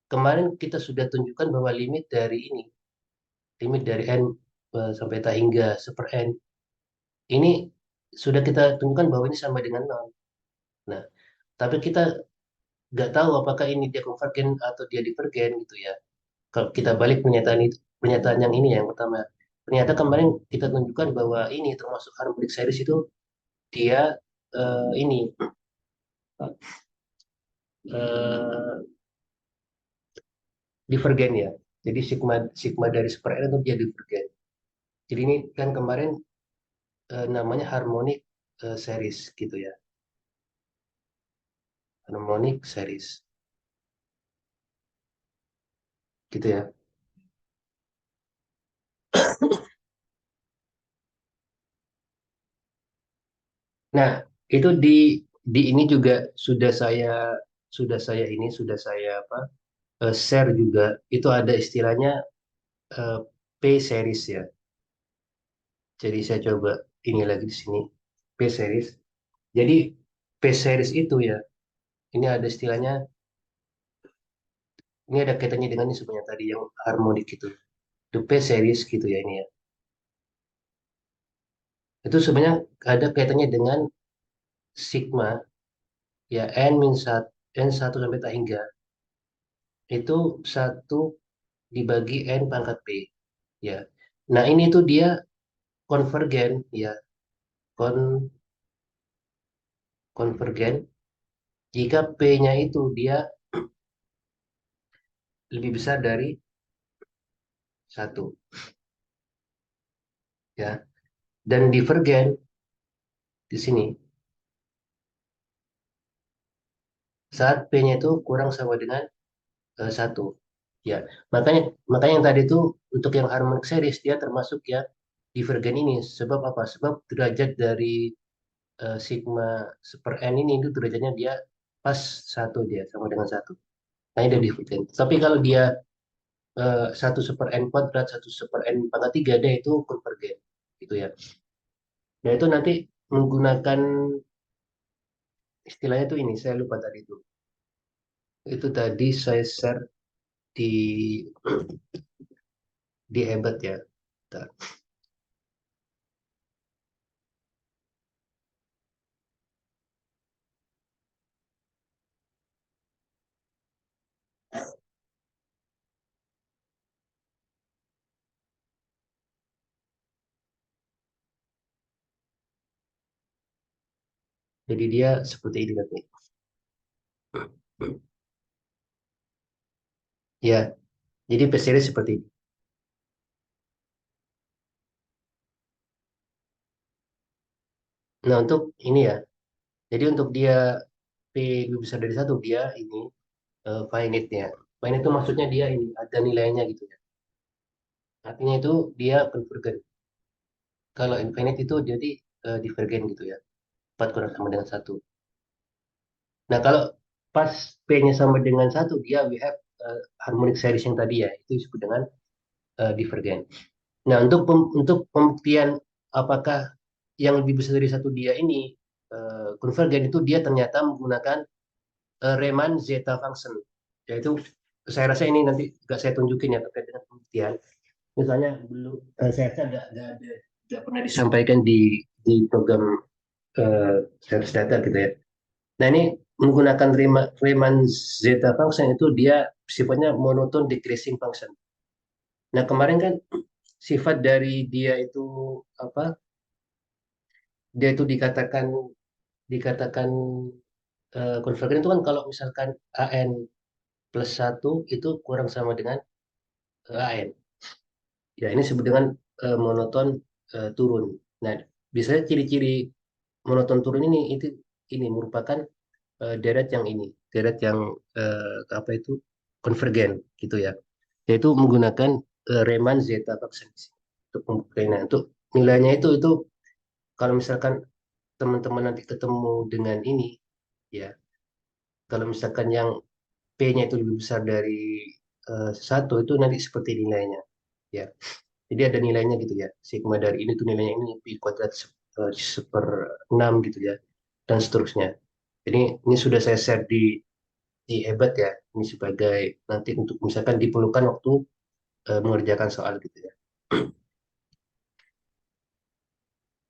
B: kemarin kita sudah tunjukkan bahwa limit dari n sampai tak hingga seper n, ini sudah kita tunjukkan bahwa ini sama dengan nol. Nah, tapi kita nggak tahu apakah ini dia konvergen atau dia divergen gitu ya. Kalau kita balik pernyataan itu, pernyataan yang ini yang pertama, ternyata kemarin kita tunjukkan bahwa ini termasuk harmonic series itu dia ini eh, divergen ya. Jadi sigma sigma dari seper n itu dia divergen. Jadi ini kan kemarin namanya harmonic series gitu ya. Harmonic series. gitu ya. Nah, itu di ini juga sudah saya apa share juga itu ada istilahnya eh, P series ya. Jadi saya coba ini lagi di sini P series. Jadi P series itu ya, ini ada istilahnya, ini ada kaitannya dengan ini sebenarnya tadi yang harmonik itu. The P series gitu ya ini ya. Itu sebenarnya ada kaitannya dengan sigma ya n 1 sampai tak hingga itu satu dibagi n pangkat p ya. Nah ini tuh dia konvergen ya, kon konvergen jika p-nya itu dia lebih besar dari satu ya, dan divergen di sini saat p-nya itu kurang sama dengan satu ya. Makanya makanya yang tadi itu untuk yang harmonic series dia termasuk ya divergen ini. Sebab apa? Sebab derajat dari sigma per n ini itu derajatnya dia pas satu, dia sama dengan satu. Nah ini dia divergen. Tapi kalau dia 1 per n², 1 per n pangkat 3 dia itu konvergen gitu ya. Nah itu nanti menggunakan istilahnya tuh ini saya lupa tadi itu tadi saya share di hebat ya. Bentar. Jadi dia seperti ini nanti. Ya, jadi P series seperti ini. Nah untuk ini ya, jadi untuk dia P lebih besar dari satu dia ini finite-nya. Finite itu maksudnya dia ini ada nilainya gitu ya. Artinya itu dia konvergen. Kalau infinite itu jadi divergen gitu ya. 4 kurang sama dengan satu. Nah, kalau pas P-nya sama dengan satu, dia we have harmonic series yang tadi ya, itu disebut dengan divergen. Nah, untuk pembuktian apakah yang lebih besar dari satu dia ini konvergen itu dia ternyata menggunakan Riemann zeta function. Yaitu saya rasa ini nanti nggak saya tunjukin ya terkait dengan pembuktian. Misalnya belum saya rasa nggak pernah disampaikan di program service data gitu ya. Nah ini menggunakan Riemann zeta function itu dia sifatnya monoton decreasing function. Nah kemarin kan sifat dari dia itu apa? Dia itu dikatakan konvergen itu kan kalau misalkan an plus satu itu kurang sama dengan an. Ya ini disebut dengan monoton turun. Nah biasanya ciri-ciri monoton turun ini merupakan deret yang ini, deret yang apa itu konvergen gitu ya. Yaitu menggunakan Riemann zeta function untuk membuktikan. Nah, untuk nilainya itu kalau misalkan teman-teman nanti ketemu dengan ini ya, kalau misalkan yang P-nya itu lebih besar dari satu itu nanti seperti nilainya ya. Jadi ada nilainya gitu ya. Sigma dari ini tuh nilainya ini pi kuadrat seper 6 gitu ya dan seterusnya. Jadi ini sudah saya share di hebat ya. Ini sebagai nanti untuk misalkan diperlukan waktu mengerjakan soal gitu ya.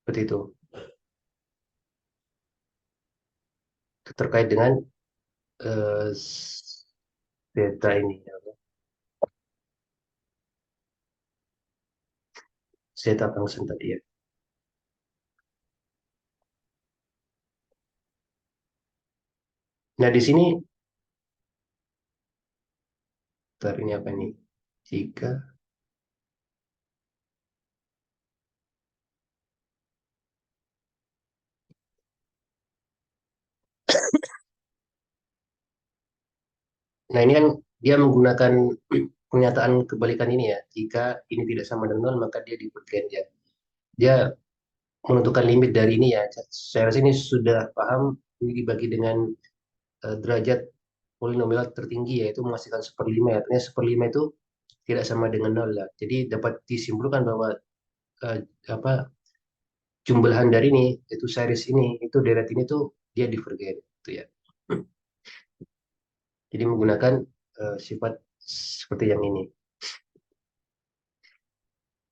B: Seperti itu. Terkait dengan eh, data ini ya. Zeta function tadi ya. Nah di sini, bentar, ini apa ini? Jika, nah ini kan dia menggunakan pernyataan kebalikan ini ya. Jika ini tidak sama dengan nol, maka dia divergen ya. Dia menentukan limit dari ini ya. Saya rasa ini sudah paham. Ini dibagi dengan derajat polinomial tertinggi yaitu menghasilkan seperlima ya. Artinya seperlima itu tidak sama dengan nol ya. Jadi dapat disimpulkan bahwa eh, apa jumlahan dari ini itu series ini itu deret ini tuh dia divergen gitu ya. Jadi menggunakan sifat seperti yang ini.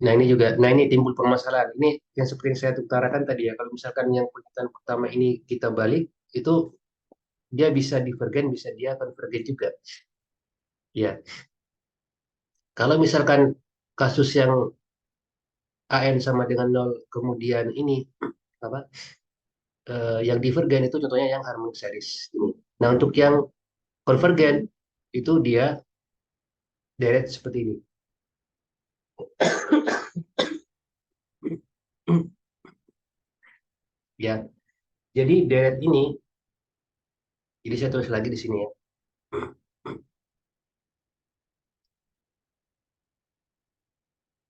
B: Nah ini juga, nah ini timbul permasalahan. Ini yang seperti yang saya utarakan tadi ya. Kalau misalkan yang pernyataan pertama ini kita balik, itu dia bisa divergen, bisa dia konvergen juga. Ya, kalau misalkan kasus yang AN sama dengan nol, kemudian ini apa? Yang divergen itu contohnya yang harmonic series ini. Nah untuk yang konvergen itu dia deret seperti ini. Ya, jadi deret ini, jadi saya tulis lagi di sini ya.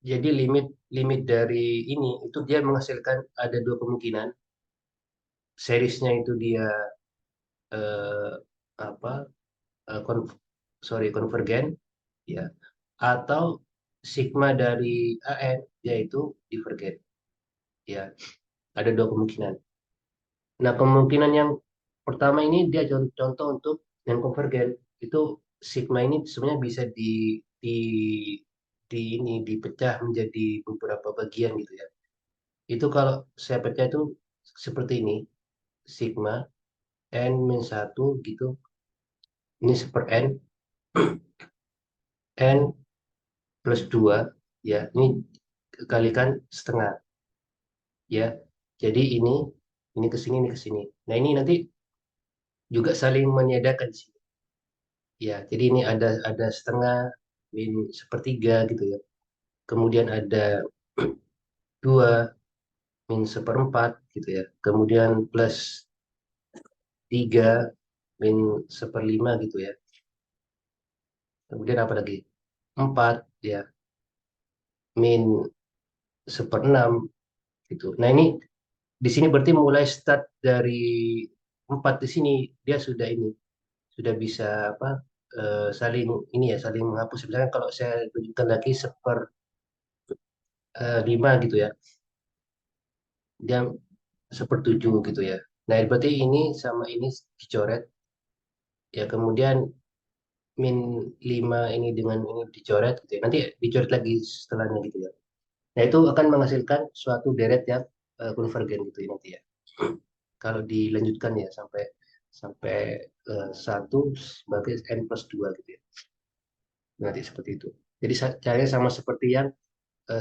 B: Jadi limit limit dari ini itu dia menghasilkan ada dua kemungkinan. Seriesnya itu dia eh, apa? Konvergen ya, atau sigma dari AN yaitu divergen ya. Ada dua kemungkinan. Nah, kemungkinan yang pertama ini dia contoh untuk yang konvergen itu sigma ini sebenarnya bisa di ini dipecah menjadi beberapa bagian gitu ya. Itu kalau saya pecah itu seperti ini, sigma n min satu gitu. Ini seper n, n plus 2 ya. Ini kalikan setengah ya. Jadi ini ke sini, ini ke sini. Nah, ini nanti juga saling menyedarkan di sini. Ya, jadi ini ada setengah min sepertiga gitu ya. Kemudian ada 2 min seperempat gitu ya. Kemudian plus 3 min seperlima gitu ya. Kemudian apa lagi? 4 ya, min seperenam gitu. Nah, ini di sini berarti mulai start dari 4 di sini dia sudah ini sudah bisa apa saling ini ya saling menghapus. Misalnya kalau saya tunjukkan lagi seper 5 gitu ya, dia sepertujuh gitu ya. Nah, berarti ini sama ini dicoret ya, kemudian min 5 ini dengan ini dicoret gitu ya. Nanti dicoret lagi setelahnya gitu ya. Nah, itu akan menghasilkan suatu deret yang konvergen gitu ya nanti ya. Kalau dilanjutkan ya sampai sampai 1 sebagai n plus 2 gitu ya. Nanti seperti itu. Jadi caranya sama seperti yang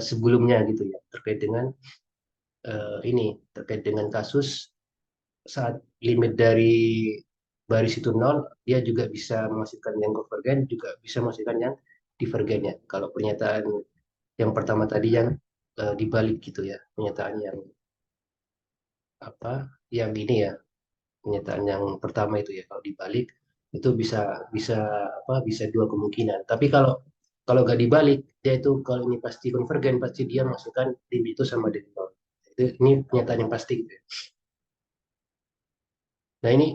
B: sebelumnya gitu ya, terkait dengan ini, terkait dengan kasus saat limit dari baris itu nol, dia juga bisa menghasilkan yang konvergen, juga bisa menghasilkan yang divergen ya. Kalau pernyataan yang pertama tadi yang dibalik gitu ya, pernyataan yang apa, yang ini ya, pernyataan yang pertama itu ya, kalau dibalik itu bisa bisa apa, bisa dua kemungkinan. Tapi kalau kalau nggak dibalik, dia itu kalau ini pasti konvergen, pasti dia masukkan limit itu sama dengan nol. Itu ini pernyataan yang pasti gitu ya. Nah ini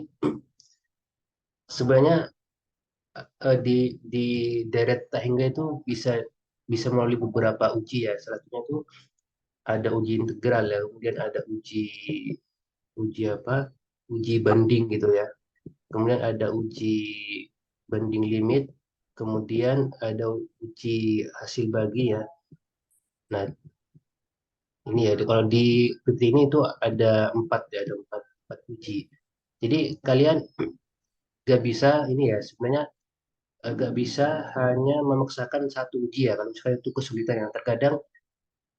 B: sebenarnya di deret Tahingga itu bisa bisa melalui beberapa uji ya. Salah satunya itu ada uji integral ya, kemudian ada uji apa? Uji banding gitu ya. Kemudian ada uji banding limit, kemudian ada uji hasil bagi ya. Nah, ini ya kalau di PT ini itu ada empat ya, ada empat uji. Jadi kalian gak bisa ini ya sebenarnya agak bisa hanya memaksakan satu uji ya kalau misalnya itu kesulitan yang terkadang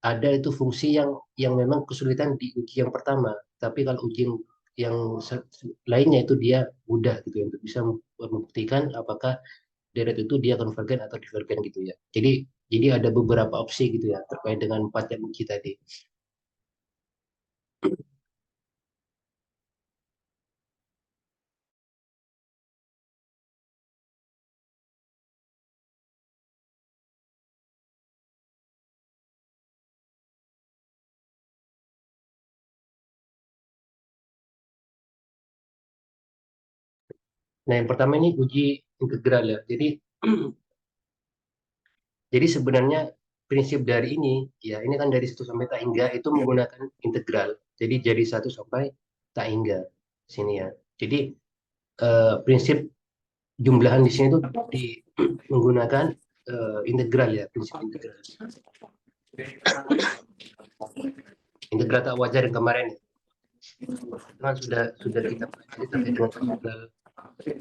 B: ada itu fungsi yang memang kesulitan di uji yang pertama, tapi kalau uji yang lainnya itu dia mudah gitu ya untuk bisa membuktikan apakah deret itu dia konvergen atau divergen gitu ya. Jadi ada beberapa opsi gitu ya terkait dengan empat yang uji tadi. Nah, yang pertama ini uji integral ya. Jadi sebenarnya prinsip dari ini, ya ini kan dari 1 sampai tak hingga itu menggunakan integral. Jadi jadi 1 sampai tak hingga sini ya. Jadi prinsip jumlahan di sini itu menggunakan integral ya, prinsip integral. Integral tak wajar yang kemarin ya. Kan sudah kita pelajari terkait dengan integral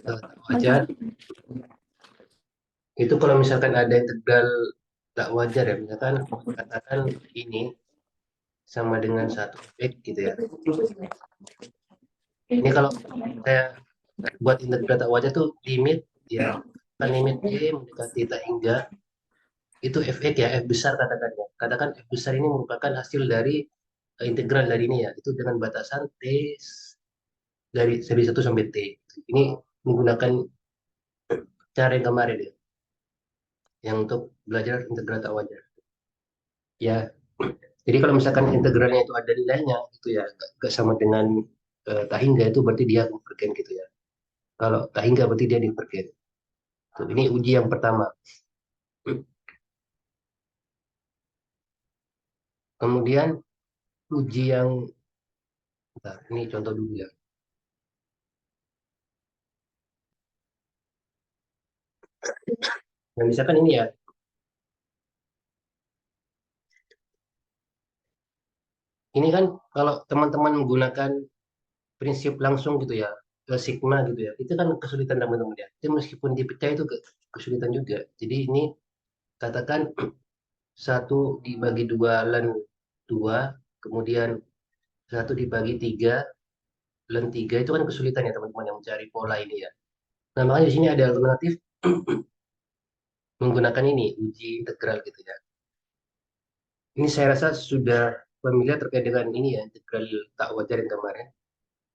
B: tak wajar. Itu kalau misalkan ada integral tak wajar ya, misalkan katakan ini sama dengan 1 x gitu ya. Ini kalau saya buat integral tak wajar tuh limit ya, kan limit y mendekati tak hingga itu fx ya, f besar katakan ya. Katakan f besar ini merupakan hasil dari integral dari ini ya, itu dengan batasan t dari 1 sampai t. Ini menggunakan cara yang kemarin ya, yang untuk belajar integral tak wajar. Ya, jadi kalau misalkan integralnya itu ada nilainya, itu ya gak sama dengan tak hingga, itu berarti dia konvergen gitu ya. Kalau tak hingga berarti dia divergen. Tuh, ini uji yang pertama. Kemudian uji yang, bentar, ini contoh dulu ya. Nah, misalkan ini ya, ini kan kalau teman-teman menggunakan prinsip langsung gitu ya, ke sigma gitu ya, itu kan kesulitan teman-teman ya. Itu meskipun dipecah itu kesulitan juga. Jadi ini katakan 1 dibagi 2 ln 2, kemudian 1 dibagi 3 ln 3 itu kan kesulitan ya teman-teman yang mencari pola ini ya. Nah, makanya di sini ada alternatif menggunakan ini, uji integral gitu ya. Ini saya rasa sudah familiar terkait dengan ini ya, integral tak wajar yang kemarin,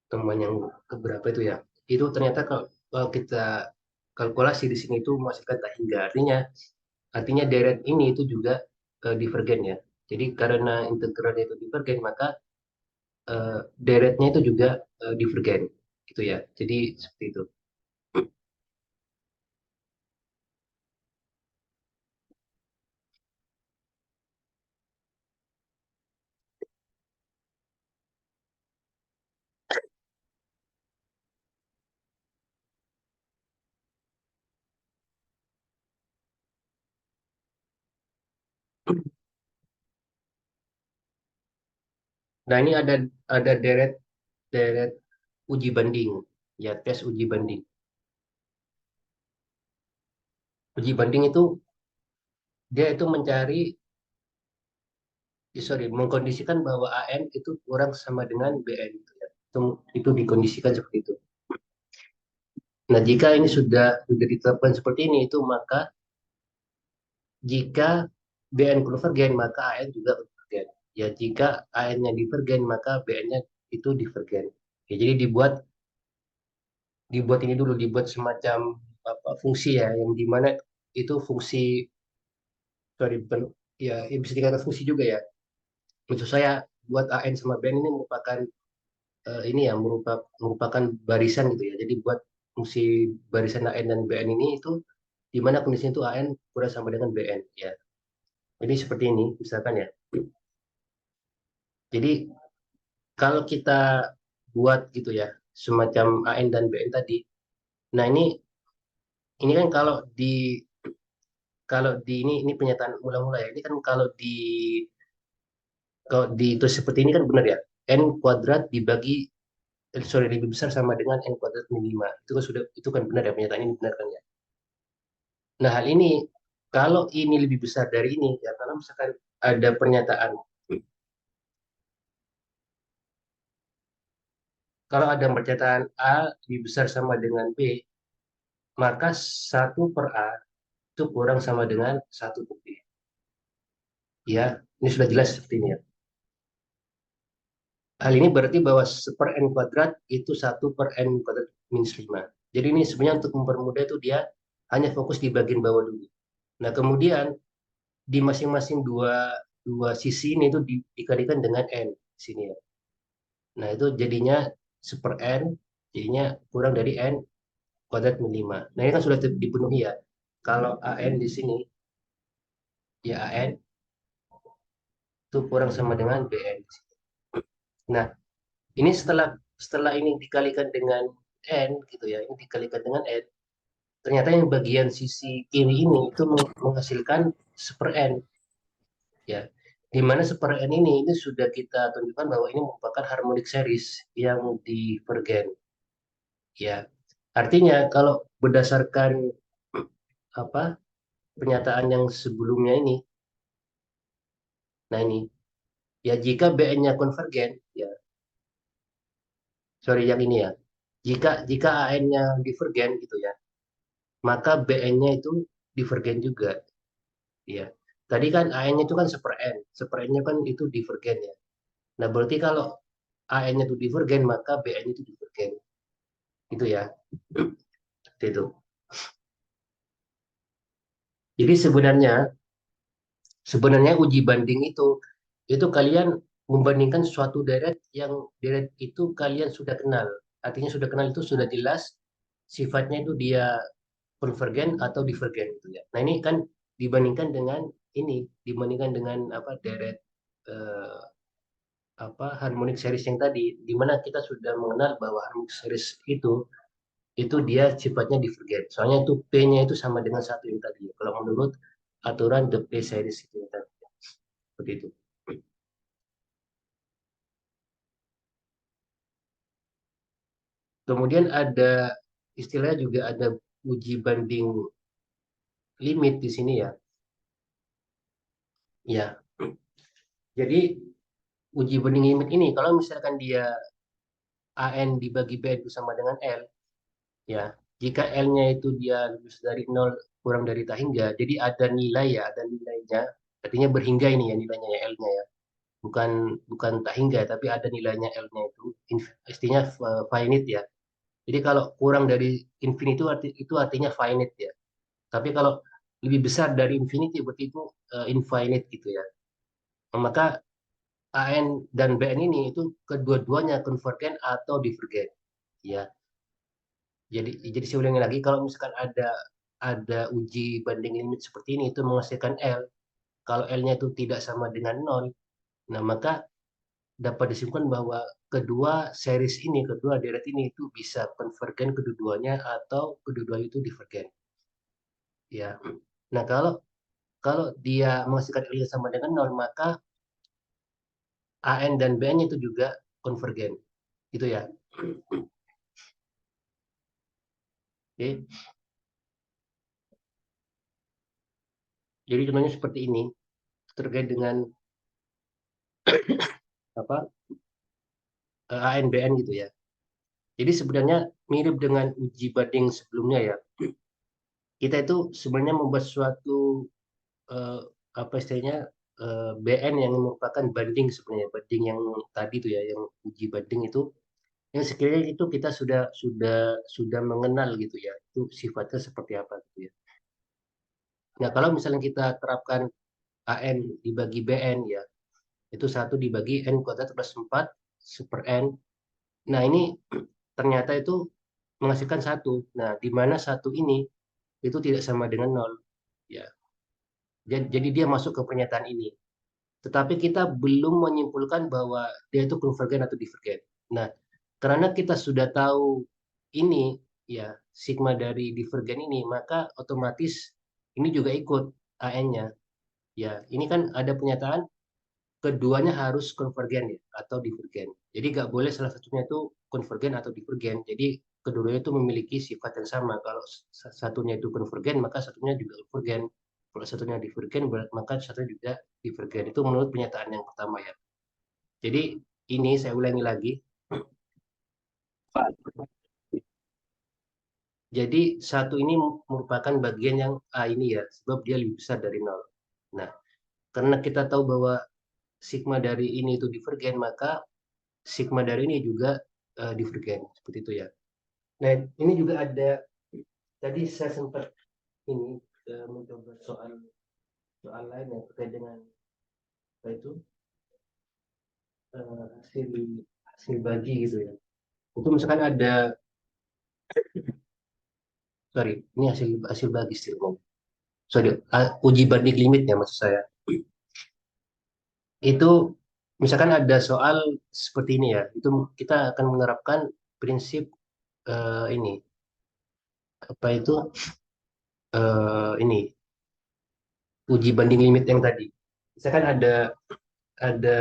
B: teman yang keberapa itu ya. Itu ternyata kalau kita kalkulasi di sini itu menghasilkan tak hingga. Artinya deret ini itu juga divergen ya. Jadi karena integralnya itu divergen, maka deretnya itu juga divergen gitu ya. Jadi seperti itu. Nah, ini ada deret deret uji banding ya, tes uji banding. Uji banding itu dia itu mencari, sorry, mengkondisikan bahwa AN itu kurang sama dengan BN gitu ya. Itu dikondisikan seperti itu. Nah, jika ini sudah ditetapkan seperti ini, itu maka jika BN konvergen maka AN juga konvergen. Ya, jika AN-nya divergen maka BN-nya itu divergen. Ya, jadi dibuat ini dulu, dibuat semacam apa, fungsi ya, yang dimana itu fungsi, sorry, ya, bisa dikatakan fungsi juga ya. Maksud saya buat AN sama BN ini merupakan ini ya, merupakan barisan gitu ya. Jadi buat fungsi barisan AN dan BN ini itu di mana kondisinya itu AN kurang sama dengan BN ya. Jadi seperti ini misalkan ya. Jadi kalau kita buat gitu ya, semacam AN dan BN tadi. Nah, ini kan kalau di ini pernyataan mula-mula ya. Ini kan kalau di itu seperti ini kan benar ya. N kuadrat dibagi, sorry, lebih besar sama dengan N kuadrat min 5. Itu kan benar ya, pernyataan ini benar kan ya. Nah, hal ini kalau ini lebih besar dari ini ya, kalau misalkan ada pernyataan, kalau ada pernyataan A lebih besar sama dengan B, maka 1/A itu kurang sama dengan 1/B. Ya, ini sudah jelas seperti ini ya. Hal ini berarti bahwa 1/n kuadrat itu 1/n kuadrat minus 5. Jadi ini sebenarnya untuk mempermudah itu dia hanya fokus di bagian bawah dulu. Nah, kemudian di masing-masing dua sisi ini itu dikalikan dengan n di sini ya. Nah, itu jadinya 1/n, jadinya kurang dari n kuadrat min 5. Nah, ini kan sudah dipenuhi ya. Kalau AN di sini, ya AN itu kurang sama dengan BN. Nah, ini setelah ini dikalikan dengan N gitu ya, ini dikalikan dengan N, ternyata yang bagian sisi kiri ini itu menghasilkan 1/n ya. Di mana 1/n ini sudah kita tunjukkan bahwa ini merupakan harmonic series yang divergen ya. Artinya kalau berdasarkan apa pernyataan yang sebelumnya ini, nah ini ya jika BN-nya konvergen ya, sorry yang ini ya, jika AN-nya divergen gitu ya, maka BN-nya itu divergen juga ya. Tadi kan AN-nya itu kan 1/n, 1/n-nya kan itu divergen ya. Nah, berarti kalau AN-nya itu divergen, maka BN itu divergen. Itu ya. Seperti itu. Jadi sebenarnya uji banding itu kalian membandingkan suatu deret yang deret itu kalian sudah kenal. Artinya sudah kenal itu sudah jelas sifatnya itu dia konvergen atau divergen gitu ya. Nah, ini kan dibandingkan dengan dibandingkan dengan apa deret eh, harmonic series yang tadi, di mana kita sudah mengenal bahwa harmonic series itu dia sifatnya divergen. Soalnya itu P-nya itu sama dengan satu yang tadi. Kalau menurut aturan the P series itu yang tadi. Seperti itu. Kemudian ada istilahnya juga ada uji banding limit di sini ya. Ya. Jadi uji banding limit ini kalau misalkan dia AN dibagi B itu sama dengan L, ya. Jika L-nya itu dia lebih dari 0 kurang dari tak hingga, jadi ada nilai ya, ada nilainya. Artinya berhingga ini ya nilainya ya L-nya ya. Bukan bukan tak hingga tapi ada nilainya L-nya itu istilahnya finite ya. Jadi kalau kurang dari infinity itu artinya finite ya. Tapi kalau lebih besar dari infinity berarti itu infinite gitu ya. Maka AN dan BN ini itu kedua-duanya konvergen atau divergen ya. Jadi saya ulangi lagi kalau misalkan ada uji banding limit seperti ini itu menghasilkan L. Kalau L-nya itu tidak sama dengan nol, nah maka dapat disimpulkan bahwa kedua deret ini itu bisa konvergen kedua-duanya atau kedua-duanya itu divergen. Ya. Nah, kalau kalau dia menghasilkan L sama dengan nol, maka AN dan BN itu juga konvergen. Gitu ya. Oke. Jadi contohnya seperti ini terkait dengan apa AN BN gitu ya. Jadi sebenarnya mirip dengan uji banding sebelumnya ya. Kita itu sebenarnya membuat suatu eh, apa istilahnya BN yang merupakan banding sebenarnya banding yang tadi itu ya yang uji banding itu yang sekiranya itu kita sudah mengenal gitu ya itu sifatnya seperti apa gitu ya. Nah, kalau misalnya kita terapkan AN dibagi BN ya itu satu dibagi N kuadrat plus 4 super N. Nah, ini ternyata itu menghasilkan satu. Nah, di mana satu ini itu tidak sama dengan nol ya. Jadi dia masuk ke pernyataan ini. Tetapi kita belum menyimpulkan bahwa dia itu konvergen atau divergen. Nah, karena kita sudah tahu ini, ya, sigma dari divergen ini, maka otomatis ini juga ikut AN-nya. Ya, ini kan ada pernyataan keduanya harus konvergen ya, atau divergen. Jadi nggak boleh salah satunya itu konvergen atau divergen. Jadi keduanya itu memiliki sifat yang sama. Kalau satunya itu konvergen, maka satunya juga konvergen. Kalau satunya divergen, maka satunya juga divergen. Itu menurut pernyataan yang pertama ya. Jadi ini saya ulangi lagi. Jadi satu ini merupakan bagian yang A ini ya, sebab dia lebih besar dari nol. Nah, karena kita tahu bahwa sigma dari ini itu divergen, maka sigma dari ini juga divergen. Seperti itu ya. Nah, ini juga ada, tadi saya sempat ini mencoba soal soal lain yang terkait dengan apa itu hasil hasil bagi gitu ya. Itu misalkan ada sorry, ini hasil hasil bagi still. Sorry, uji banding limitnya maksud saya. Itu misalkan ada soal seperti ini ya, itu kita akan menerapkan prinsip ini apa itu ini uji banding limit yang tadi. Misalkan ada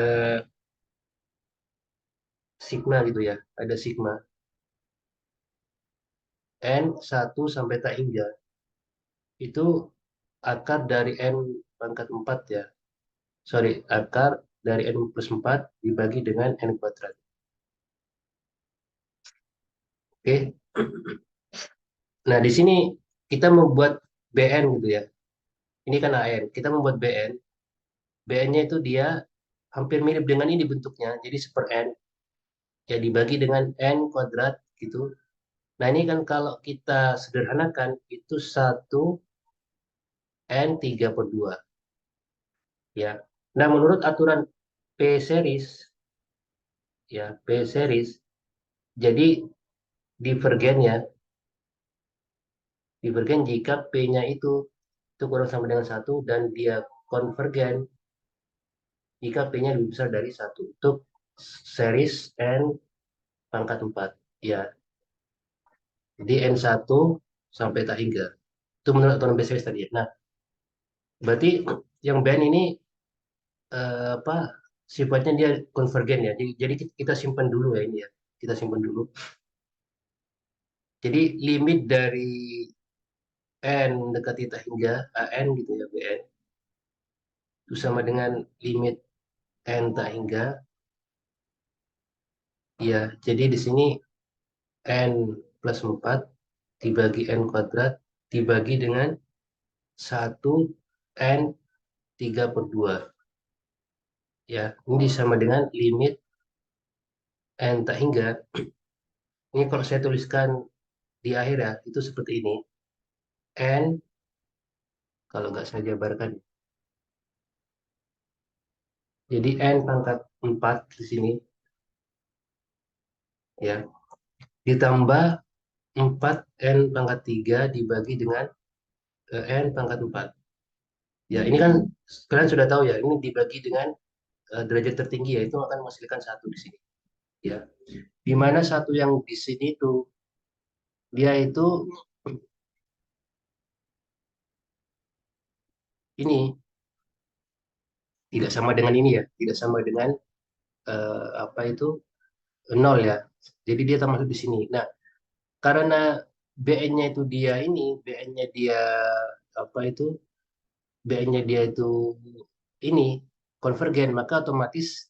B: sigma gitu ya, ada sigma n 1 sampai tak hingga itu akar dari n pangkat 4 ya. Sorry, akar dari n plus 4 dibagi dengan n kuadrat. Oke. Nah, di sini kita membuat BN gitu ya. Ini kan AN. Kita membuat BN. BN-nya itu dia hampir mirip dengan ini bentuknya. Jadi seper N. Ya dibagi dengan N kuadrat gitu. Nah, ini kan kalau kita sederhanakan itu 1 N 3/2. Ya. Nah, menurut aturan P series ya, P series jadi divergennya divergen jika P-nya itu kurang sama dengan 1 dan dia konvergen jika P-nya lebih besar dari 1 untuk series N pangkat 4. Ya, jadi N1 sampai tak hingga. Itu menurut aturan B series tadi ya. Nah, berarti yang BN ini apa sifatnya dia konvergen ya. Jadi kita simpan dulu ya ini ya. Kita simpan dulu. Jadi limit dari N mendekati tak hingga AN gitu ya BN itu sama dengan limit N tak hingga ya. Jadi di sini N plus 4 dibagi N kuadrat dibagi dengan 1 N 3/2 ya. Ini sama dengan limit N tak hingga. Ini kalau saya tuliskan di akhir ya itu seperti ini. N kalau nggak saya jabarkan. Jadi N pangkat 4 di sini ya. Ditambah 4 N pangkat 3 dibagi dengan N pangkat 4. Ya, ini kan kalian sudah tahu ya, ini dibagi dengan derajat tertinggi ya, itu akan menghasilkan 1 di sini. Ya, di mana 1 yang di sini itu dia itu ini tidak sama dengan ini ya, tidak sama dengan apa itu 0 ya. Jadi dia termasuk di sini. Nah, karena BN-nya itu dia ini, BN-nya dia apa itu, BN-nya dia itu ini konvergen, maka otomatis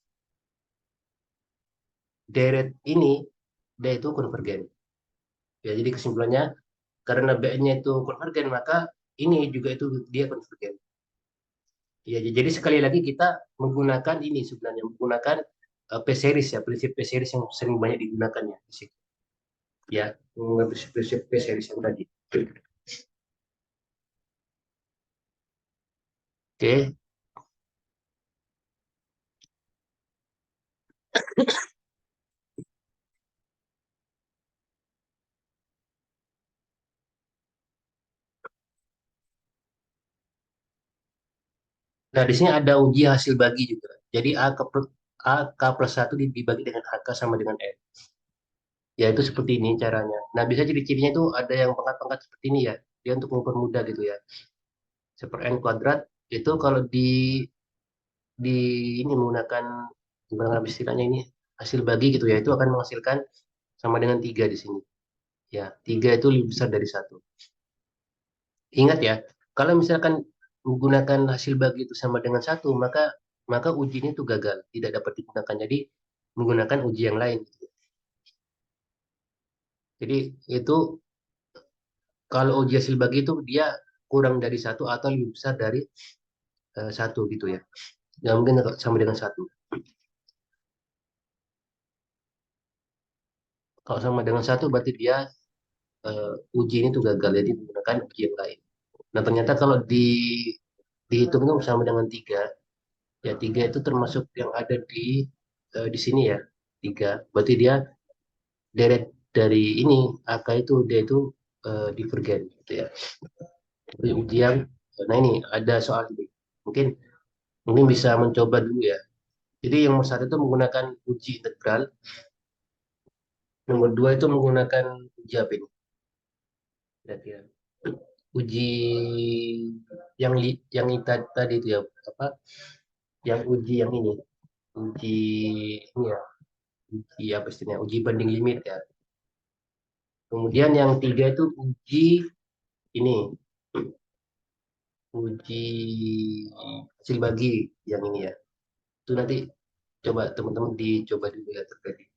B: deret ini dia itu konvergen. Ya, jadi kesimpulannya karena BN-nya itu konvergen, maka ini juga itu dia konvergen. Ya, jadi sekali lagi kita menggunakan ini sebenarnya menggunakan P series ya, prinsip P series yang sering banyak digunakan ya di situ. Ya, menggunakan prinsip P series yang tadi. Oke. Nah, di sini ada uji hasil bagi juga. Jadi AK plus 1 dibagi dengan AK sama dengan N. Ya, itu seperti ini caranya. Nah, bisa ciri-cirinya itu ada yang pangkat-pangkat seperti ini ya. Dia untuk mempermudah gitu ya. Seper N kuadrat itu kalau di ini menggunakan gimana istilahnya ini hasil bagi gitu ya. Itu akan menghasilkan sama dengan 3 di sini. Ya, 3 itu lebih besar dari 1. Ingat ya, kalau misalkan menggunakan hasil bagi itu sama dengan 1, maka ujinya itu gagal, tidak dapat digunakan. Jadi menggunakan uji yang lain. Jadi itu kalau uji hasil bagi itu dia kurang dari 1 atau lebih besar dari 1 gitu ya. Ya mungkin sama dengan 1. Kalau sama dengan 1 berarti dia uji ini tuh gagal, jadi menggunakan uji yang lain. Nah ternyata kalau dihitung itu sama dengan 3. Ya 3 itu termasuk yang ada di sini ya. 3. Berarti dia deret dari ini angka itu dia itu divergen gitu ya. Tapi ujian, nah ini ada soal ini. Mungkin mungkin bisa mencoba dulu ya. Jadi yang nomor satu itu menggunakan uji integral, nomor dua itu menggunakan uji apa ini? Kira-kira uji tadi itu ya apa? Yang uji yang ini, uji ini ya, uji apa istilahnya? Uji banding limit ya. Kemudian yang tiga itu uji ini, uji hasil bagi yang ini ya. Itu nanti coba teman-teman dicoba dulu ya terkait.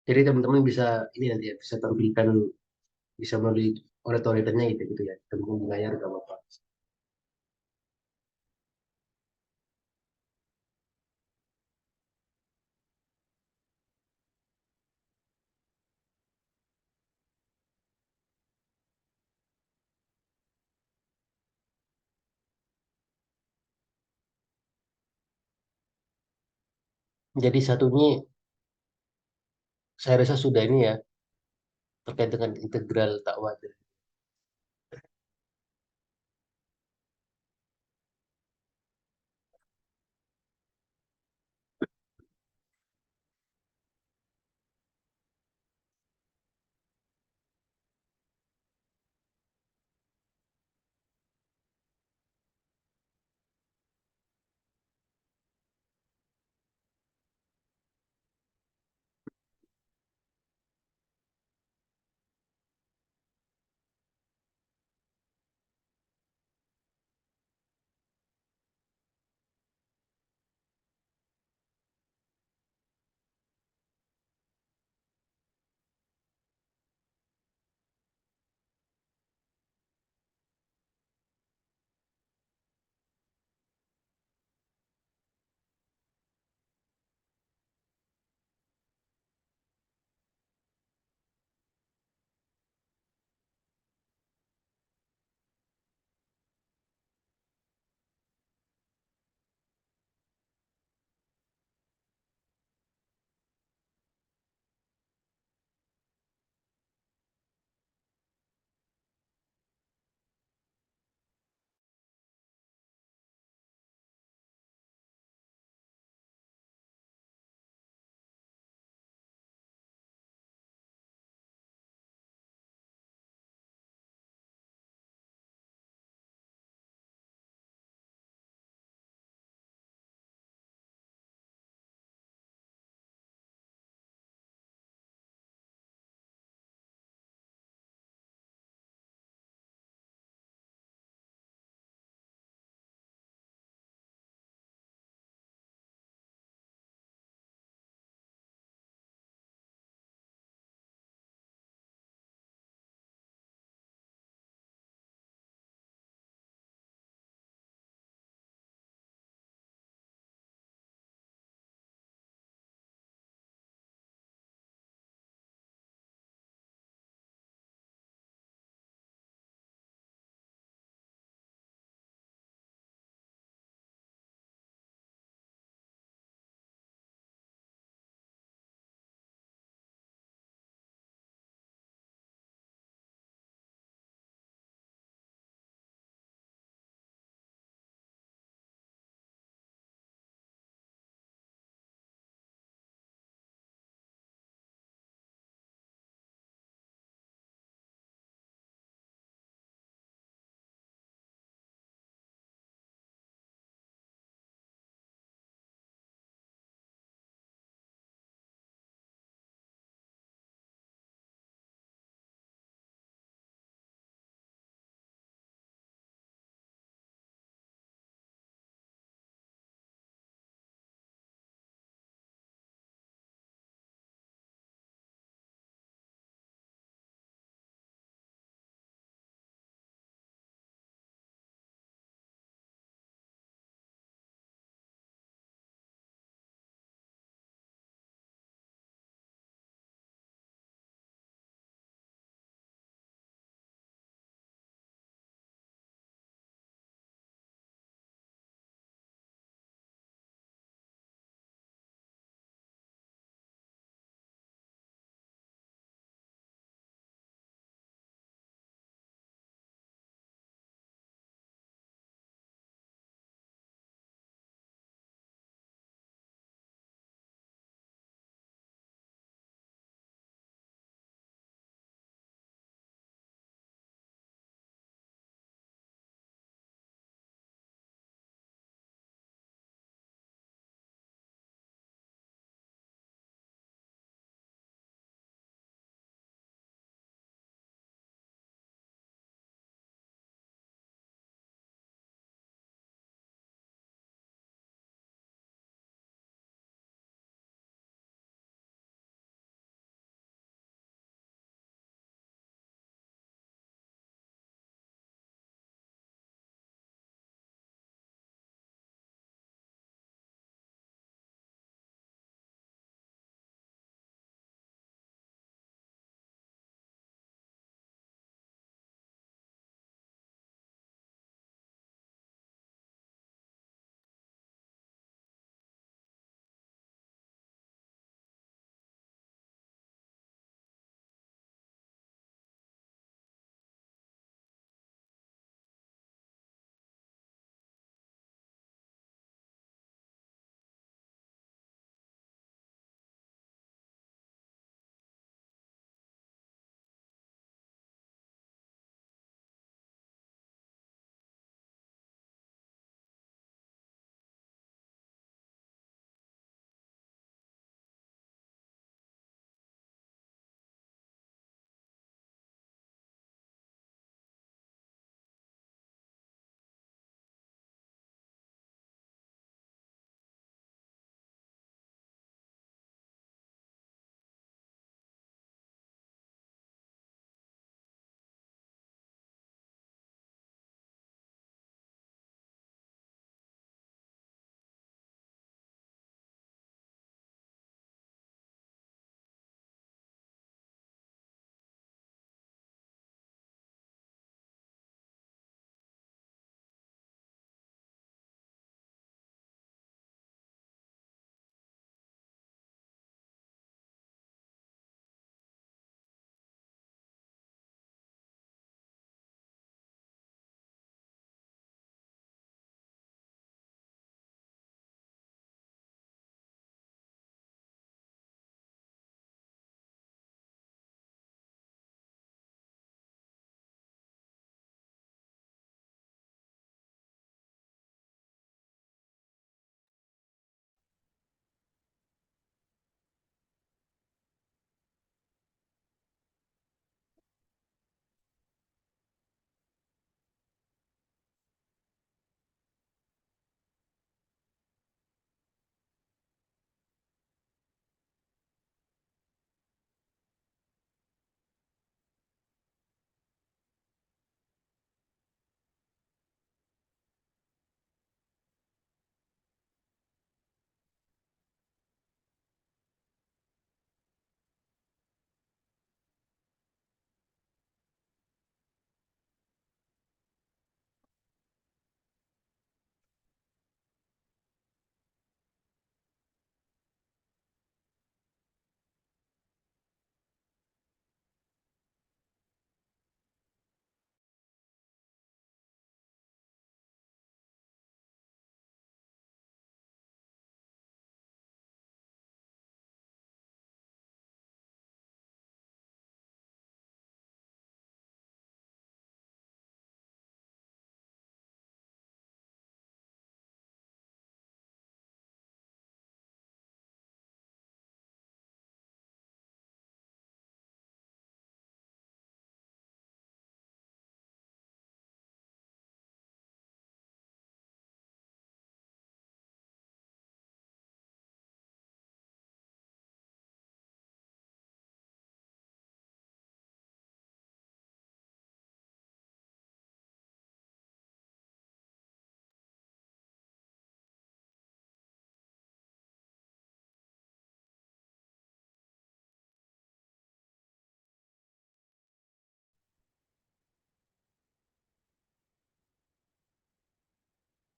B: Jadi teman-teman bisa ini nanti ya bisa tampilkan bisa melalui oratornya gitu gitu ya. Teman-teman di layar gak apa-apa. Jadi satunya saya rasa sudah ini ya terkait dengan integral tak wajar.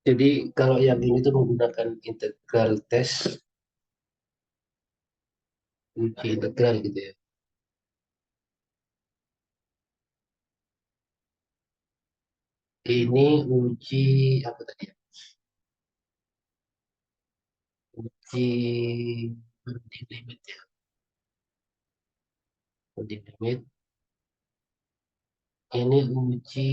B: Jadi kalau yang ini tuh menggunakan integral test uji integral gitu ya. Ini uji apa tadi ya? Uji banding limit ya. Banding limit. Ini uji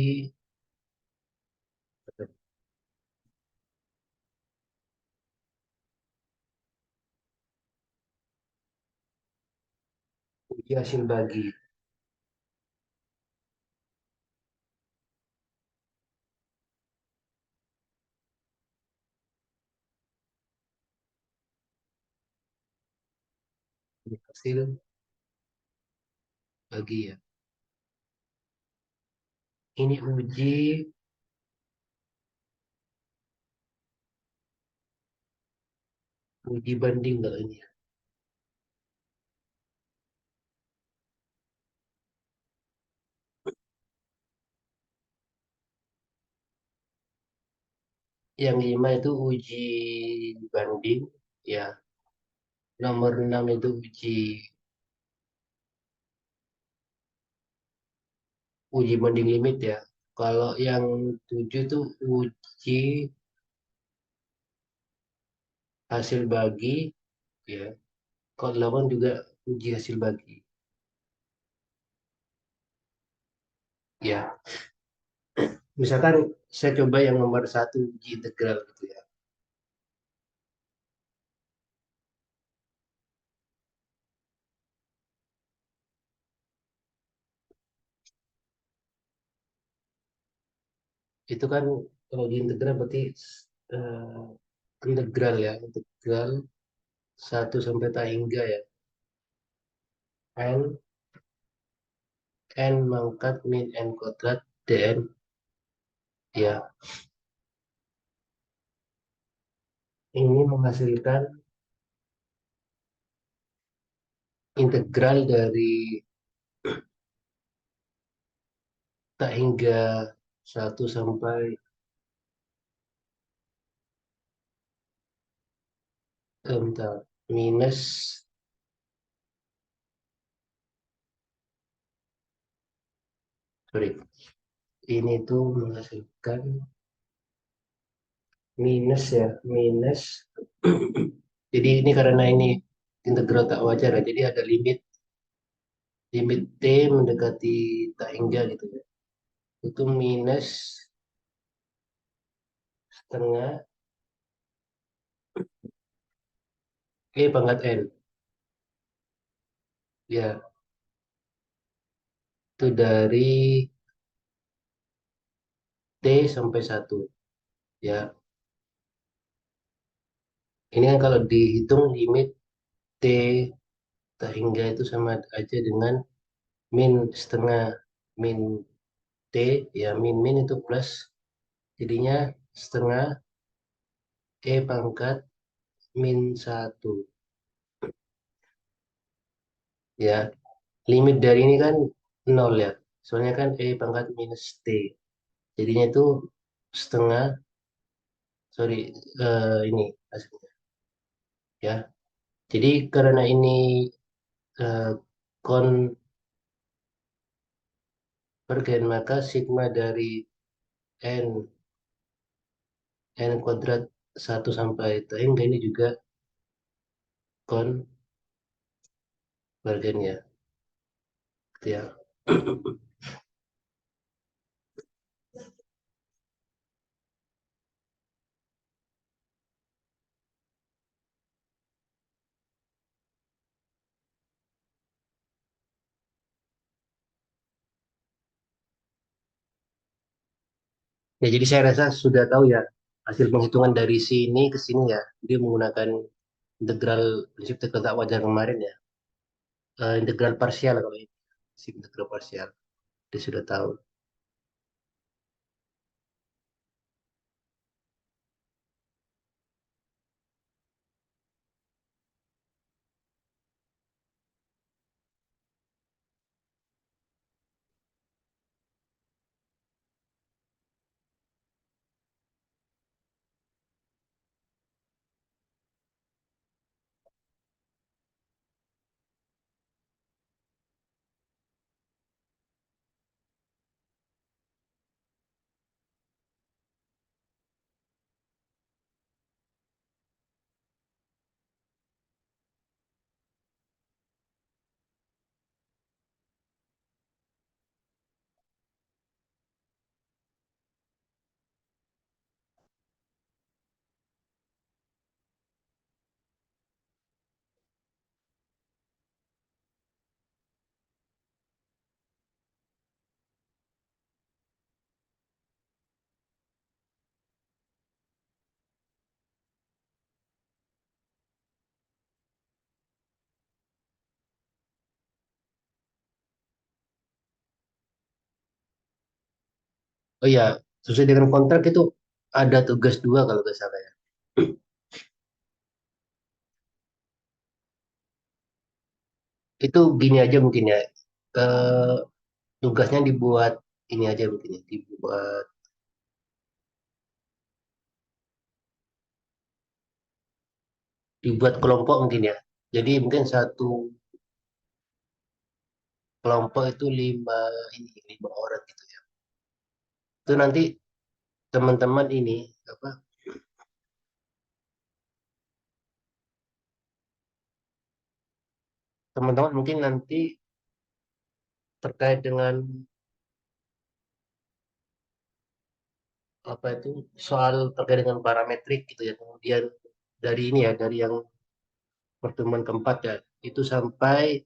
B: uji hasil bagi. Ini hasil bagi ya. Ini uji banding kalau ini ya. Yang lima itu uji banding ya. Nomor 6 itu uji banding limit ya. Kalau yang 7 itu uji hasil bagi ya. Kalau 8 juga uji hasil bagi. Ya, misalkan saya coba yang nomor satu uji integral gitu ya. Itu kan kalau uji integral berarti eh, integral ya, integral satu sampai tak hingga ya. N, N mangkat min N kuadrat dn ya. Ini menghasilkan integral dari tak hingga satu sampai bentar, minus, sorry, ini tuh menghasilkan minus ya, minus. Jadi ini karena ini integral tak wajar ya, jadi ada limit limit t mendekati tak hingga gitu ya. Itu minus setengah pangkat n. Ya, itu dari t sampai satu. Ya, ini kan kalau dihitung limit t tak hingga itu sama aja dengan min setengah min t ya min min itu plus jadinya setengah pangkat min satu ya. Limit dari ini kan nol ya, soalnya kan pangkat minus t, jadinya itu setengah, sorry, ini hasilnya ya. Jadi karena ini eh, konvergen maka sigma dari n kuadrat satu sampai t hingga ini juga konvergen ya, gitu ya. Ya, jadi saya rasa sudah tahu ya hasil penghitungan dari sini ke sini ya. Dia menggunakan integral prinsip integral tak wajar kemarin ya. Integral parsial kalau ini. Prinsip integral parsial. Dia sudah tahu. Oh iya, sesuai dengan kontrak itu ada tugas dua kalau nggak salah ya. Itu gini aja mungkin ya. Eh, tugasnya dibuat ini aja mungkin ya, dibuat kelompok mungkin ya. Jadi mungkin satu kelompok itu lima orang gitu ya. Itu nanti teman-teman ini apa? Teman-teman mungkin nanti terkait dengan apa itu soal terkait dengan parametrik gitu ya. Kemudian dari ini ya, dari yang pertemuan keempat ya, itu sampai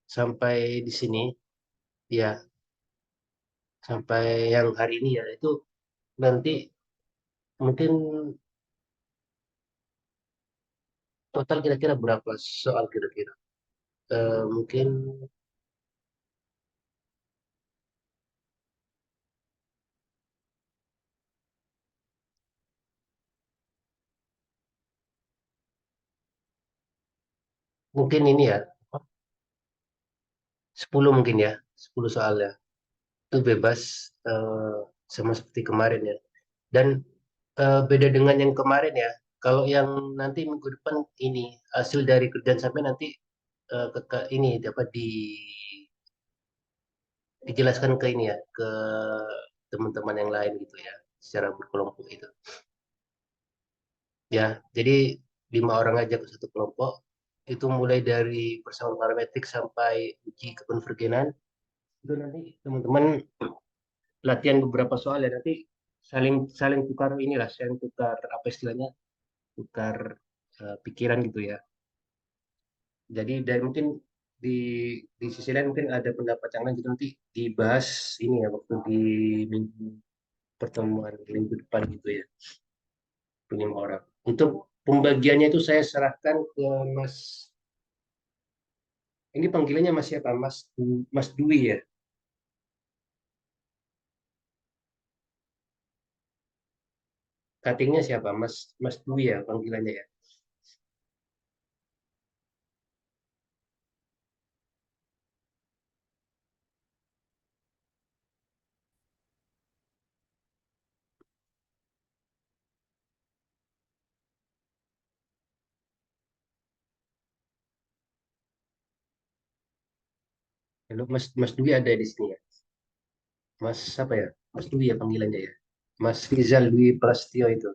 B: sampai di sini ya, sampai yang hari ini ya, itu nanti mungkin total kira-kira berapa soal kira-kira. Mungkin mungkin ini ya, 10 mungkin ya, 10 soal ya. Itu bebas sama seperti kemarin ya. Dan beda dengan yang kemarin ya. Kalau yang nanti minggu depan ini hasil dari kerjaan sampai nanti ini dapat dijelaskan ke ini ya, ke teman-teman yang lain gitu ya, secara berkelompok itu. Ya, jadi 5 orang aja ke satu kelompok. Itu mulai dari persamaan parametrik sampai uji kekonvergenan. Itu nanti teman-teman latihan beberapa soal ya, nanti saling saling tukar inilah, saling tukar apa istilahnya, tukar pikiran gitu ya. Jadi dari mungkin di sisi lain mungkin ada pendapat yang lain gitu, nanti dibahas ini ya waktu di minggu pertemuan minggu depan gitu ya, 5 orang. Untuk pembagiannya itu saya serahkan ke Mas, ini panggilannya Mas siapa? Mas Dwi ya. Cuttingnya siapa? Mas Dwi ya panggilannya ya. Lalu Mas Dwi ada di sini ya. Mas apa ya? Mas Dwi ya panggilannya ya. Mas Rizal Dwi Prastio itu.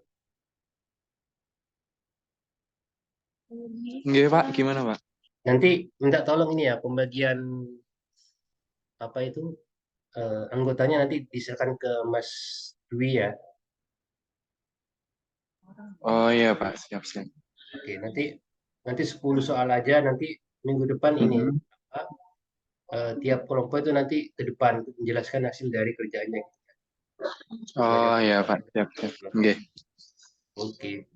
D: Nggih, Pak, gimana, Pak?
B: Nanti minta tolong ini ya, pembagian apa itu anggotanya nanti diserahkan ke Mas Dwi ya.
D: Oh iya, Pak, siap-siap.
B: Oke, nanti nanti 10 soal aja, nanti minggu depan ini
D: Mhm.
B: apa, tiap kelompok itu nanti ke depan untuk menjelaskan hasil dari kerjaannya. Banyak.
D: Oh iya, Pak, siap-siap. Nggih.
B: Oke.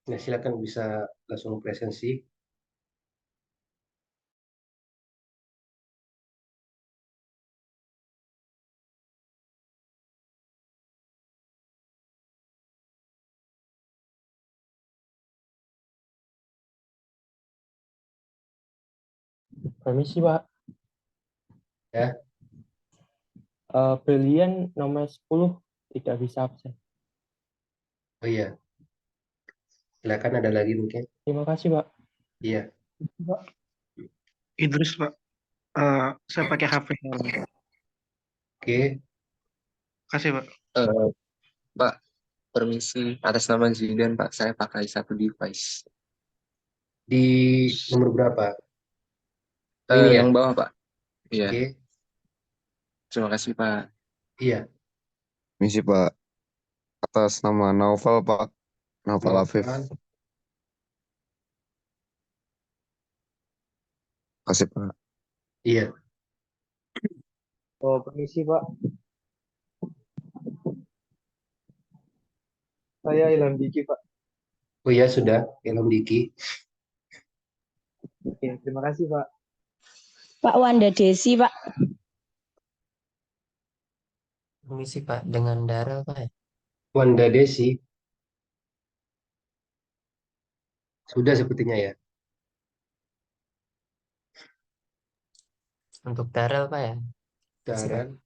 B: Nah, silakan bisa langsung presensi.
E: Permisi, Pak.
B: Ya.
E: Belian nomor 10 tidak bisa absen.
B: Oh iya. Silakan ada lagi mungkin.
E: Terima kasih, Pak.
B: Iya.
E: Pak.
F: Idris, Pak. Saya pakai HP.
B: Oke.
F: Kasih, Pak.
G: Eh, Pak, permisi atas nama Zidan, Pak. Saya pakai satu device.
B: Di nomor berapa? Ini ya.
G: Yang bawah, Pak. Iya,
B: Oke.
G: terima kasih, Pak.
B: Iya.
H: Misi Pak, atas nama Naufal Pak, Naufal Afif.
B: Novel.
H: Kasih Pak.
B: Iya.
E: Oh, permisi, Pak. Saya Ilham Diki, Pak.
B: Oh ya sudah. Ilham Diki.
E: Oke, terima kasih, Pak.
I: Pak Wanda Desi, Pak.
J: Permisi Pak, dengan Darel Pak ya?
B: Wanda Desi. Sudah sepertinya ya.
J: Untuk Darel Pak ya?
B: Darel.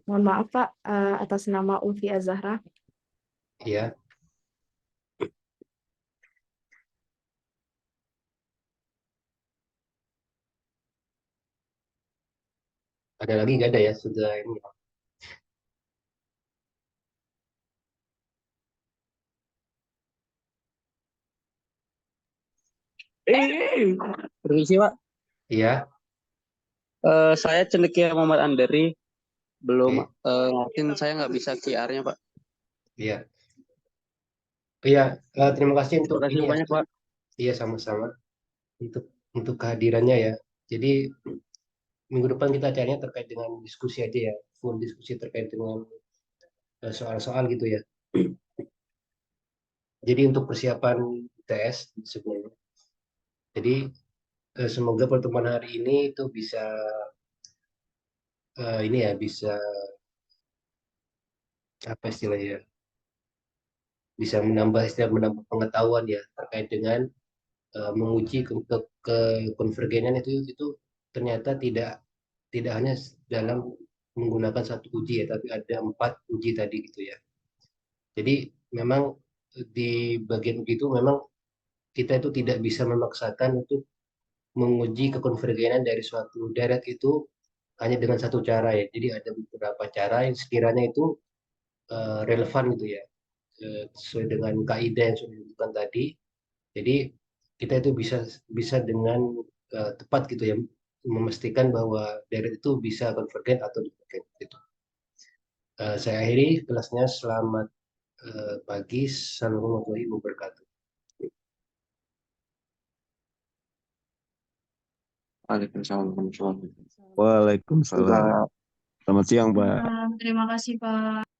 K: Mohon maaf Pak, atas nama Ulfi Azahra.
B: Iya. Ada lagi nggak ada ya? Sudah ini.
L: Permisi Pak,
B: Iya.
L: saya Cendekia Muhammad Andari, belum
B: Oke.
L: mungkin saya nggak bisa QR-nya Pak.
B: Iya. Iya. Terima kasih untuk
L: Terima kasih
B: ini ya.
L: banyak Pak.
B: Iya sama-sama untuk kehadirannya ya. Jadi minggu depan kita acaranya terkait dengan diskusi aja ya, full diskusi terkait dengan soal-soal gitu ya. Jadi untuk persiapan tes sebenarnya. Jadi semoga pertemuan hari ini itu bisa ini ya bisa apa istilahnya, bisa menambah pengetahuan ya terkait dengan menguji ke konvergenan itu ternyata tidak hanya dalam menggunakan satu uji ya, tapi ada 4 uji tadi gitu ya. Jadi memang di bagian uji itu memang kita itu tidak bisa memaksakan untuk menguji kekonvergenan dari suatu deret itu hanya dengan satu cara ya. Jadi ada beberapa cara yang sekiranya itu relevan gitu ya, sesuai dengan kaidah yang sudah ditentukan tadi. Jadi kita itu bisa bisa dengan tepat gitu ya memastikan bahwa deret itu bisa konvergen atau divergen gitu. Saya akhiri kelasnya. Selamat pagi. Assalamualaikum warahmatullahi wabarakatuh.
G: Waalaikumsalam warahmatullahi wabarakatuh.
H: Waalaikumsalam. Selamat siang Pak.
K: Terima kasih Pak.